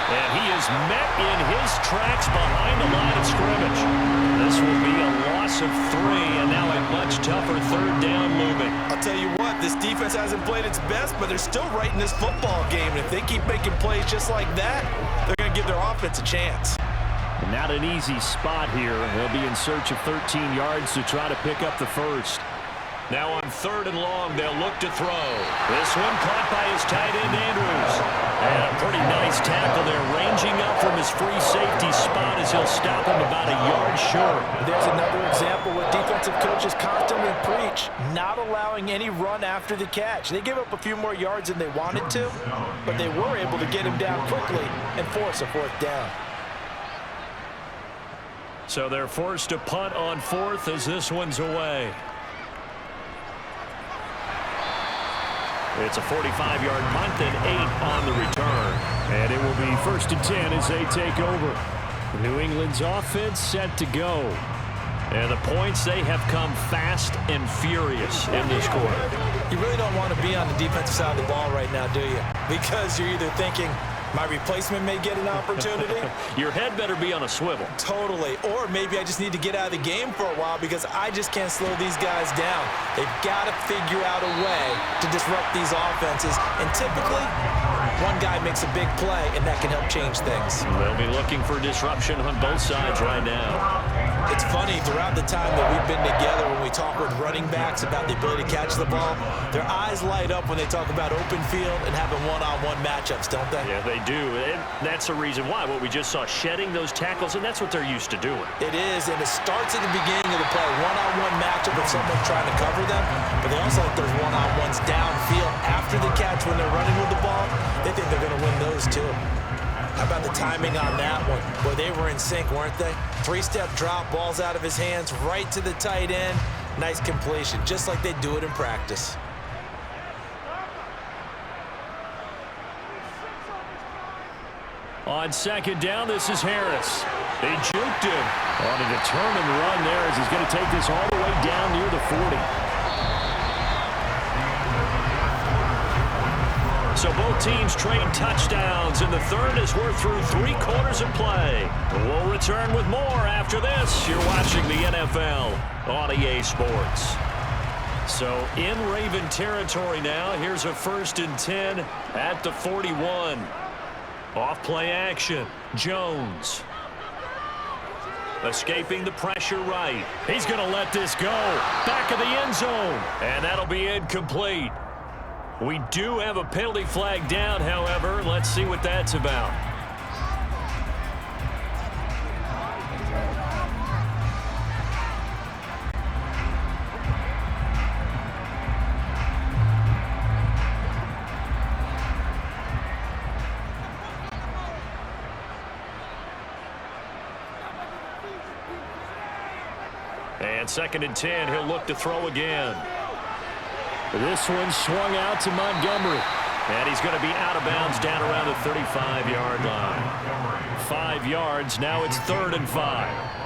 And he is met in his tracks behind the line of scrimmage. This will be a loss of 3, and now a much tougher 3rd down looming. I'll tell you what, this defense hasn't played its best, but they're still right in this football game. And if they keep making plays just like that, they're going to give their offense a chance. And not an easy spot here. They'll be in search of 13 yards to try to pick up the 1st. Now on 3rd and long, they'll look to throw. This one caught by his tight end, Andrews. And a pretty nice tackle there, ranging up from his free safety spot as he'll stop him about a yard short. There's another example what defensive coaches constantly preach, not allowing any run after the catch. They gave up a few more yards than they wanted to, but they were able to get him down quickly and force a 4th down. So they're forced to punt on 4th as this one's away. It's a 45-yard punt and 8 on the return. And it will be 1st and 10 as they take over. New England's offense set to go. And the points, they have come fast and furious in this quarter. You really don't want to be on the defensive side of the ball right now, do you? Because you're either thinking, my replacement may get an opportunity. Your head better be on a swivel. Totally. Or maybe I just need to get out of the game for a while because I just can't slow these guys down. They've got to figure out a way to disrupt these offenses. And typically, one guy makes a big play, and that can help change things. They'll be looking for disruption on both sides right now. It's funny, throughout the time that we've been together, when we talk with running backs about the ability to catch the ball, their eyes light up when they talk about open field and having one-on-one matchups, don't they? Yeah, they do. And that's the reason why. What we just saw, shedding those tackles, and that's what they're used to doing. It is, and it starts at the beginning of the play. One-on-one matchup with someone trying to cover them, but they also have those one-on-ones downfield after the catch when they're running with the ball. They think they're going to win those, too. How about the timing on that one? Boy, they were in sync, weren't they? 3-step drop, balls out of his hands, right to the tight end. Nice completion, just like they do it in practice. On 2nd down, this is Harris. They juked him on a determined run there as he's going to take this all the way down near the 40. So both teams trade touchdowns in the 3rd as we're through 3 quarters of play. We'll return with more after this. You're watching the NFL on EA Sports. So in Raven territory now, here's a 1st and 10 at the 41. Off play action, Jones. Escaping the pressure right. He's going to let this go. Back of the end zone. And that'll be incomplete. We do have a penalty flag down, however. Let's see what that's about. And 2nd and 10, he'll look to throw again. This one swung out to Montgomery. And he's going to be out of bounds down around the 35-yard line. 5 yards, now it's 3rd and 5.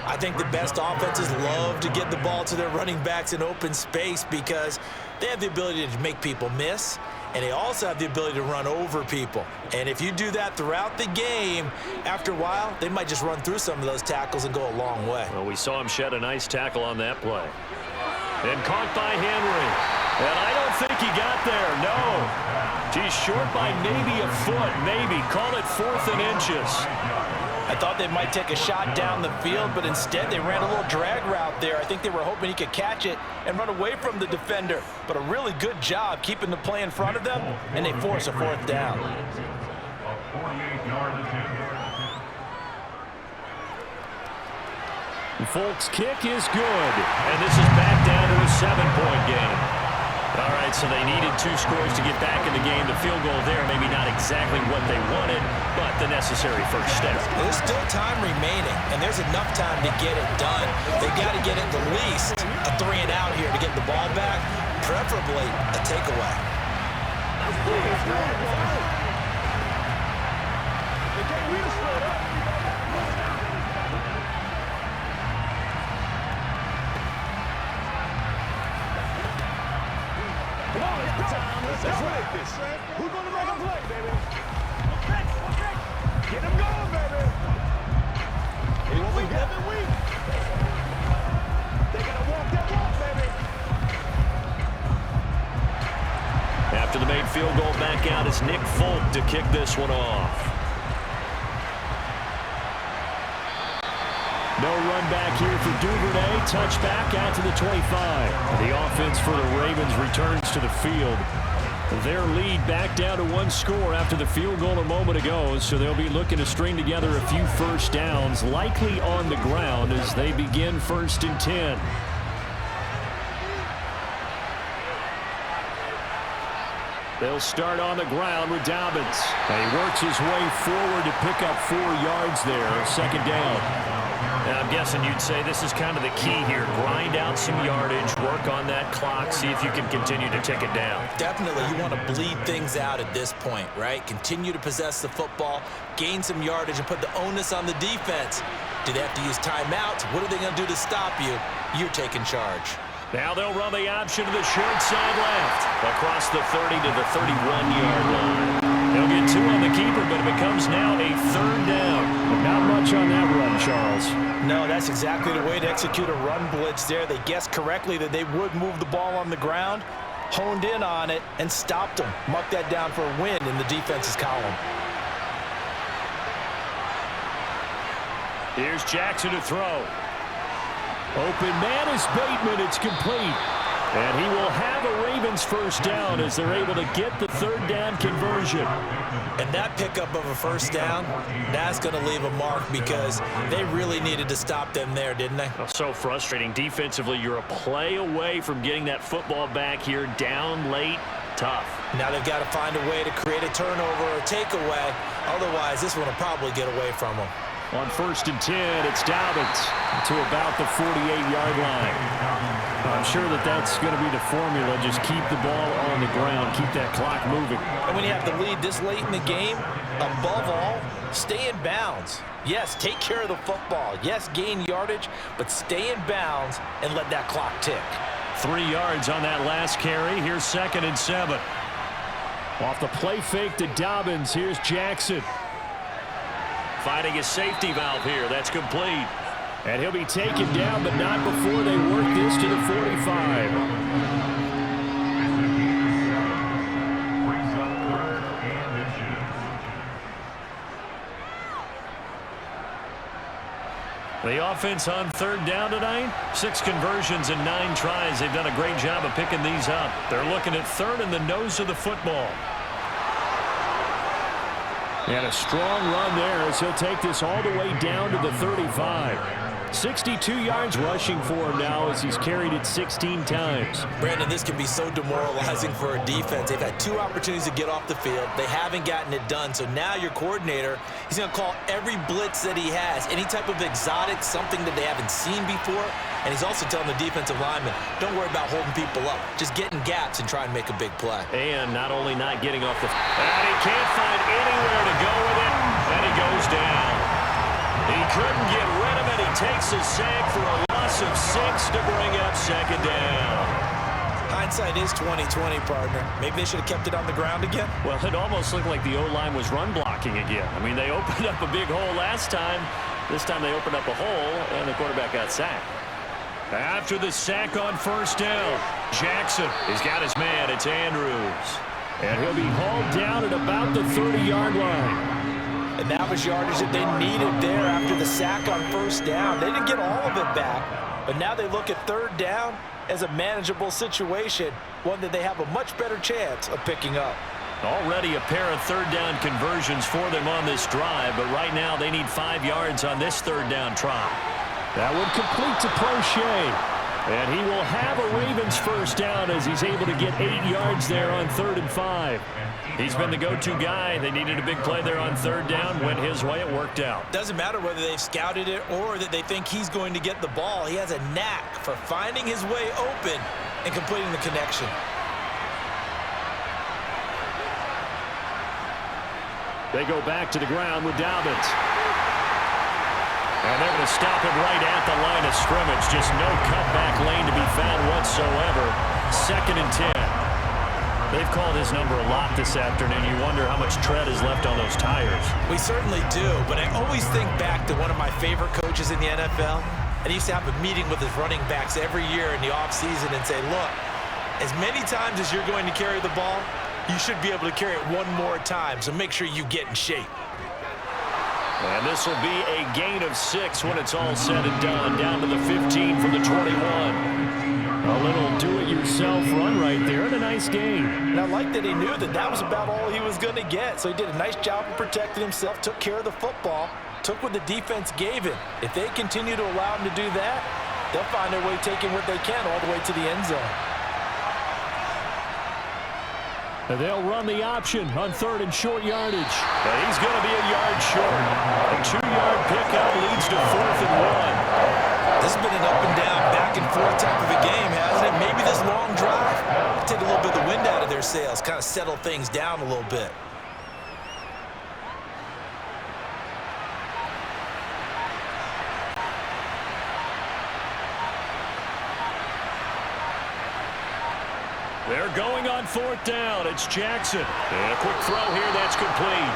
I think the best offenses love to get the ball to their running backs in open space because they have the ability to make people miss, and they also have the ability to run over people. And if you do that throughout the game, after a while, they might just run through some of those tackles and go a long way. Well, we saw him shed a nice tackle on that play. And caught by Henry. And I don't think he got there, no. He's short by maybe a foot, maybe. Call it 4th and inches. I thought they might take a shot down the field, but instead they ran a little drag route there. I think they were hoping he could catch it and run away from the defender. But a really good job keeping the play in front of them, and they force a 4th down. Folk's kick is good, and this is back down to a 7-point game. All right, so they needed 2 scores to get back in the game. The field goal there, maybe not exactly what they wanted, but the necessary first step. There's still time remaining, and there's enough time to get it done. They got to get at the least a 3 and out here to get the ball back, preferably a takeaway. Let's make this. Who's going to make a play, baby? Get him going, baby. He won't be getting weak. They're going to walk that walk, baby. After the made field goal, back out is Nick Folk to kick this one off. No run back here for Duvernay. Touchback out to the 25. The offense for the Ravens returns to the field. Their lead back down to 1 score after the field goal a moment ago, so they'll be looking to string together a few first downs, likely on the ground as they begin 1st and 10. They'll start on the ground with Dobbins. And he works his way forward to pick up 4 yards there, 2nd down. Now, I'm guessing you'd say this is kind of the key here. Grind out some yardage, work on that clock, see if you can continue to tick it down. Definitely, you want to bleed things out at this point, right? Continue to possess the football, gain some yardage, and put the onus on the defense. Do they have to use timeouts? What are they going to do to stop you? You're taking charge. Now they'll run the option to the short side left. Across the 30 to the 31-yard line. They'll get 2 on the keeper, but it becomes now a 3rd down. Not much on that run, Charles. No, that's exactly the way to execute a run blitz there. They guessed correctly that they would move the ball on the ground, honed in on it, and stopped them. Mucked that down for a win in the defense's column. Here's Jackson to throw. Open man is Bateman. It's complete. And he will have a Ravens first down as they're able to get the 3rd down conversion. And that pickup of a first down, that's going to leave a mark because they really needed to stop them there, didn't they? So frustrating. Defensively, you're a play away from getting that football back here down late. Tough. Now they've got to find a way to create a turnover or a takeaway. Otherwise, this one will probably get away from them. On 1st and 10, it's Dobbins to about the 48-yard line. I'm sure that that's going to be the formula. Just keep the ball on the ground. Keep that clock moving. And when you have the lead this late in the game, above all, stay in bounds. Yes, take care of the football. Yes, gain yardage, but stay in bounds and let that clock tick. 3 yards on that last carry. Here's 2nd and 7. Off the play fake to Dobbins. Here's Jackson. Finding a safety valve here. That's complete. And he'll be taken down, but not before they work this to the 45. The offense on 3rd down tonight, 6 conversions and 9 tries. They've done a great job of picking these up. They're looking at 3rd in the nose of the football. And a strong run there as he'll take this all the way down to the 35. 62 yards rushing for him now as he's carried it 16 times. Brandon, this can be so demoralizing for a defense. They've had 2 opportunities to get off the field. They haven't gotten it done. So now your coordinator, he's going to call every blitz that he has, any type of exotic, something that they haven't seen before. And he's also telling the defensive lineman, don't worry about holding people up. Just get in gaps and try and make a big play. And not only not getting off the... And he can't find anywhere to go with it. And he goes down. He couldn't get rid of it. He takes a sack for a loss of 6 to bring up 2nd down. Hindsight is 20/20, partner. Maybe they should have kept it on the ground again. Well, it almost looked like the O-line was run blocking again. I mean, they opened up a big hole last time. This time they opened up a hole, and the quarterback got sacked. After the sack on 1st down, Jackson, he's got his man. It's Andrews. And he'll be hauled down at about the 30-yard line. And that was yardage that they needed there after the sack on first down. They didn't get all of it back, but now they look at third down as a manageable situation, one that they have a much better chance of picking up. Already a pair of third down conversions for them on this drive, but right now they need 5 yards on this third down try. That would complete to Prochet. And he will have a Ravens first down as he's able to get 8 yards there on 3rd and 5. He's been the go-to guy. They needed a big play there on third down. Went his way. It worked out. Doesn't matter whether they've scouted it or that they think he's going to get the ball. He has a knack for finding his way open and completing the connection. They go back to the ground with Dobbins. And they're going to stop him right at the line of scrimmage. Just no cutback lane to be found whatsoever. 2nd and 10. They've called his number a lot this afternoon. You wonder how much tread is left on those tires. We certainly do, but I always think back to one of my favorite coaches in the NFL. And he used to have a meeting with his running backs every year in the offseason and say, look, as many times as you're going to carry the ball, you should be able to carry it one more time, so make sure you get in shape. And this will be a gain of 6 when it's all said and done. Down to the 15 from the 21. A little do-it-yourself run right there and a nice gain. And I like that he knew that that was about all he was going to get. So he did a nice job of protecting himself, took care of the football, took what the defense gave him. If they continue to allow him to do that, they'll find their way taking what they can all the way to the end zone. They'll run the option on 3rd and short yardage. But he's going to be a yard short. A 2-yard pickup leads to 4th and 1. This has been an up and down, back and forth type of a game, hasn't it? Maybe this long drive take a little bit of the wind out of their sails, kind of settle things down a little bit. They're going on 4th down. It's Jackson. And a quick throw here. That's complete.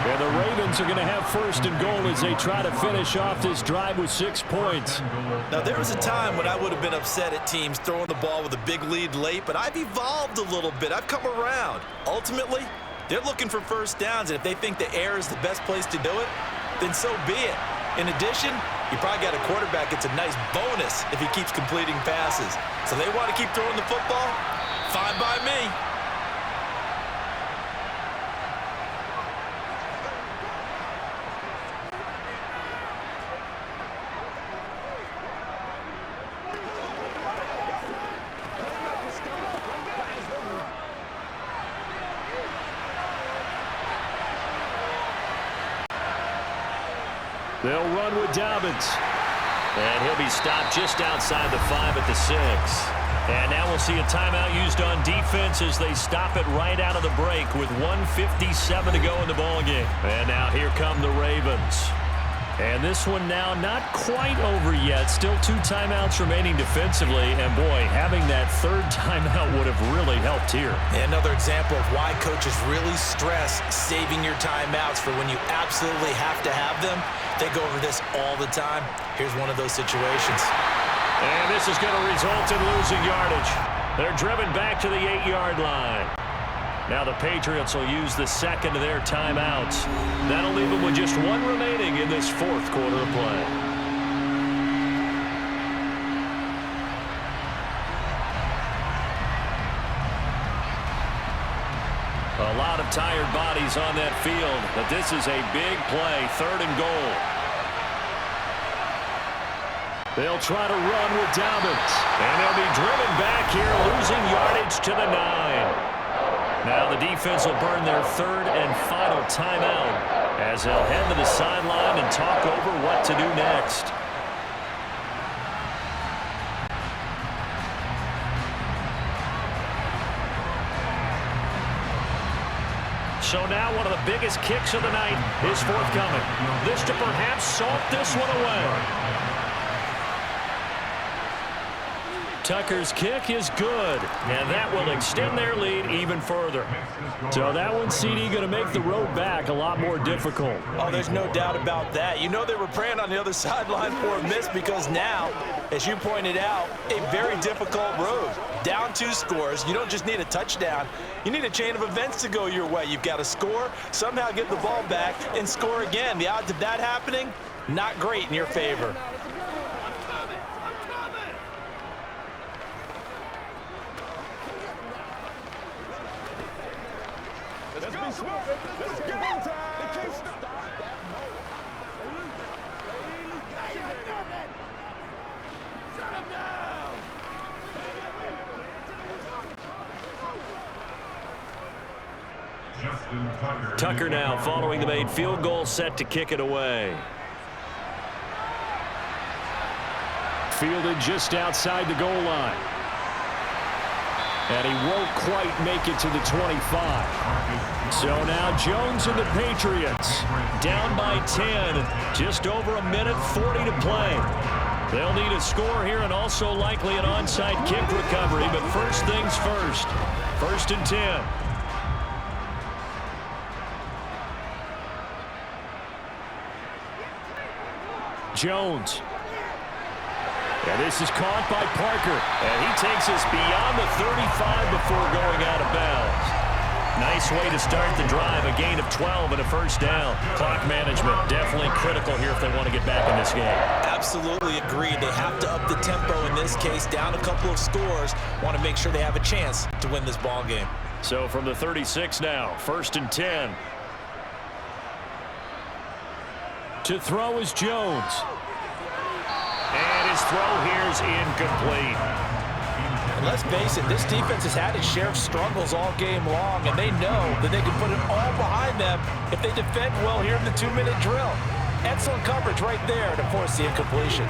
And the Ravens are going to have 1st and goal as they try to finish off this drive with 6 points. Now, there was a time when I would have been upset at teams throwing the ball with a big lead late, but I've evolved a little bit. I've come around. Ultimately, they're looking for first downs, and if they think the air is the best place to do it, then so be it. In addition, you probably got a quarterback that's a nice bonus if he keeps completing passes. So they want to keep throwing the football? Fine by me. They'll run with Dobbins. And he'll be stopped just outside the 5 at the 6. And now we'll see a timeout used on defense as they stop it right out of the break with 1:57 to go in the ballgame. And now here come the Ravens. And this one now not quite over yet. Still 2 timeouts remaining defensively. And, boy, having that 3rd timeout would have really helped here. And another example of why coaches really stress saving your timeouts for when you absolutely have to have them. They go over this all the time. Here's one of those situations. And this is going to result in losing yardage. They're driven back to the 8-yard line. Now the Patriots will use the 2nd of their timeouts. That'll leave them with just 1 remaining in this 4th quarter of play. A lot of tired bodies on that field, but this is a big play, 3rd and goal. They'll try to run with Dobbins. And they'll be driven back here, losing yardage to the 9. Now the defense will burn their 3rd and final timeout as they'll head to the sideline and talk over what to do next. So now one of the biggest kicks of the night is forthcoming. This to perhaps salt this one away. Tucker's kick is good, and that will extend their lead even further. So that one, CD, going to make the road back a lot more difficult. Oh, there's no doubt about that. You know they were praying on the other sideline for a miss because now, as you pointed out, a very difficult road. Down 2 scores. You don't just need a touchdown. You need a chain of events to go your way. You've got to score, somehow get the ball back, and score again. The odds of that happening, not great in your favor. Let's be smart. Let's get in time. They can't stop. Shut him down. Tucker now following the made field goal, set to kick it away. Fielded just outside the goal line. And he won't quite make it to the 25. So now Jones and the Patriots down by 10. Just over a minute 40 to play. They'll need a score here and also likely an onside kick recovery. But first things first. 1st and 10. Jones. And this is caught by Parker. And he takes us beyond the 35 before going out of bounds. Nice way to start the drive. A gain of 12 and a first down. Clock management definitely critical here if they want to get back in this game. Absolutely agreed. They have to up the tempo in this case. Down a couple of scores. Want to make sure they have a chance to win this ball game. So from the 36 now, 1st and 10. To throw is Jones. And his throw here is incomplete. And let's face it, this defense has had its share of struggles all game long, and they know that they can put it all behind them if they defend well here in the 2-minute drill. Excellent coverage right there to force the incompletion.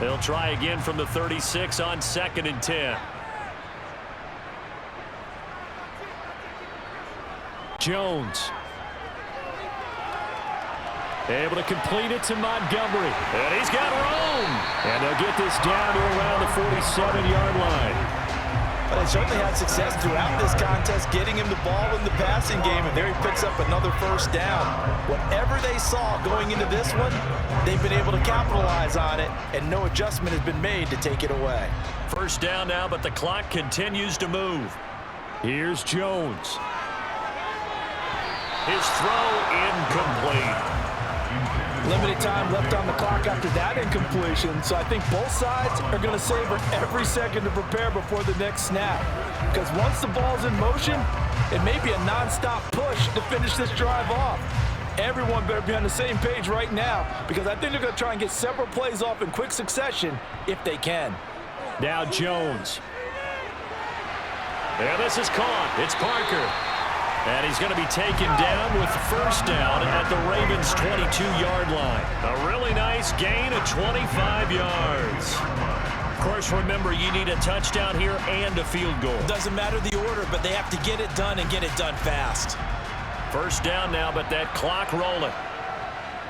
They'll try again from the 36 on 2nd and 10. Jones. Able to complete it to Montgomery. And he's got room. And they'll get this down to around the 47-yard line. But they certainly had success throughout this contest, getting him the ball in the passing game, and there he picks up another first down. Whatever they saw going into this one, they've been able to capitalize on it, and no adjustment has been made to take it away. First down now, but the clock continues to move. Here's Jones. His throw incomplete. Limited time left on the clock after that incompletion, so I think both sides are going to savor every second to prepare before the next snap. Because once the ball's in motion, it may be a nonstop push to finish this drive off. Everyone better be on the same page right now, because I think they're going to try and get several plays off in quick succession if they can. Now Jones. And this is caught. It's Parker. And he's going to be taken down with first down at the Ravens' 22-yard line. A really nice gain of 25 yards. Of course, remember, you need a touchdown here and a field goal. Doesn't matter the order, but they have to get it done and get it done fast. First down now, but that clock rolling.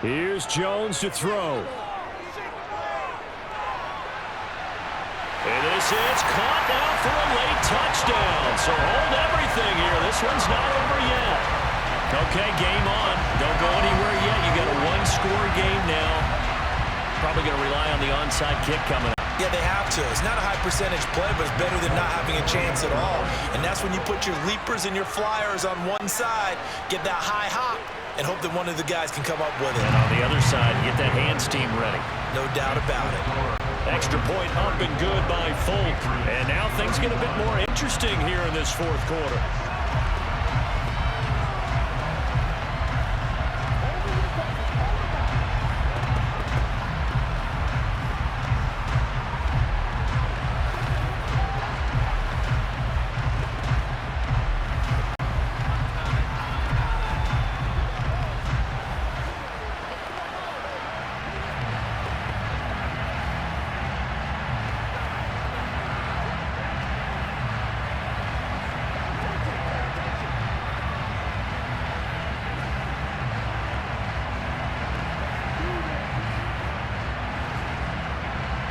Here's Jones to throw. And this is caught now for a late touchdown. So hold everything here. This one's not over yet. Okay, game on. Don't go anywhere yet. You got a one-score game now. Probably going to rely on the onside kick coming up. Yeah, they have to. It's not a high percentage play, but it's better than not having a chance at all. And that's when you put your leapers and your flyers on one side, get that high hop, and hope that one of the guys can come up with it. And on the other side, get that hands team ready. No doubt about it. Extra point up and good by Folk. And now things get a bit more interesting here in this 4th quarter.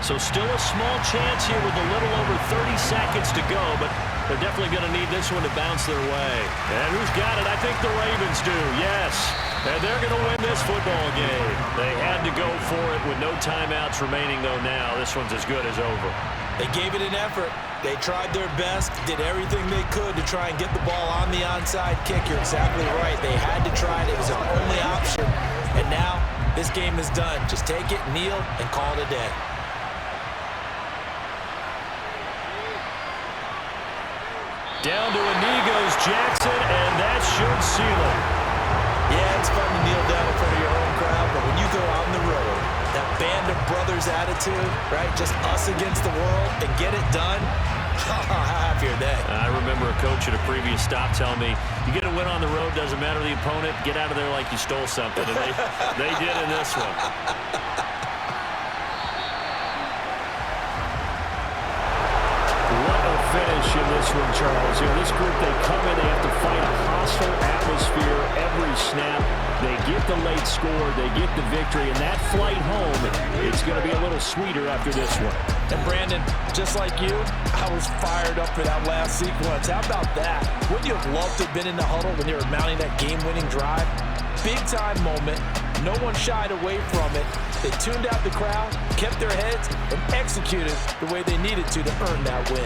So still a small chance here with a little over 30 seconds to go, but they're definitely going to need this one to bounce their way. And who's got it? I think the Ravens do, yes. And they're going to win this football game. They had to go for it with no timeouts remaining, though, now. This one's as good as over. They gave it an effort. They tried their best, did everything they could to try and get the ball on the onside kick. You're exactly right. They had to try it. It was their only option. And now this game is done. Just take it, kneel, and call it a day. Down to a knee goes Jackson, and that should seal it. Yeah, it's fun to kneel down in front of your home crowd, but when you go on the road, that band of brothers attitude, right, just us against the world, and get it done, how happy are they? I remember a coach at a previous stop telling me, you get a win on the road, doesn't matter the opponent, get out of there like you stole something, and they did in this one. Finish in this one, Charles. You know, this group, they come in, they have to fight a hostile atmosphere every snap. They get the late score, they get the victory, and that flight home, it's going to be a little sweeter after this one. And Brandon, just like you, I was fired up for that last sequence. How about that? Wouldn't you have loved to have been in the huddle when they were mounting that game-winning drive? Big-time moment. No one shied away from it. They tuned out the crowd, kept their heads, and executed the way they needed to earn that win.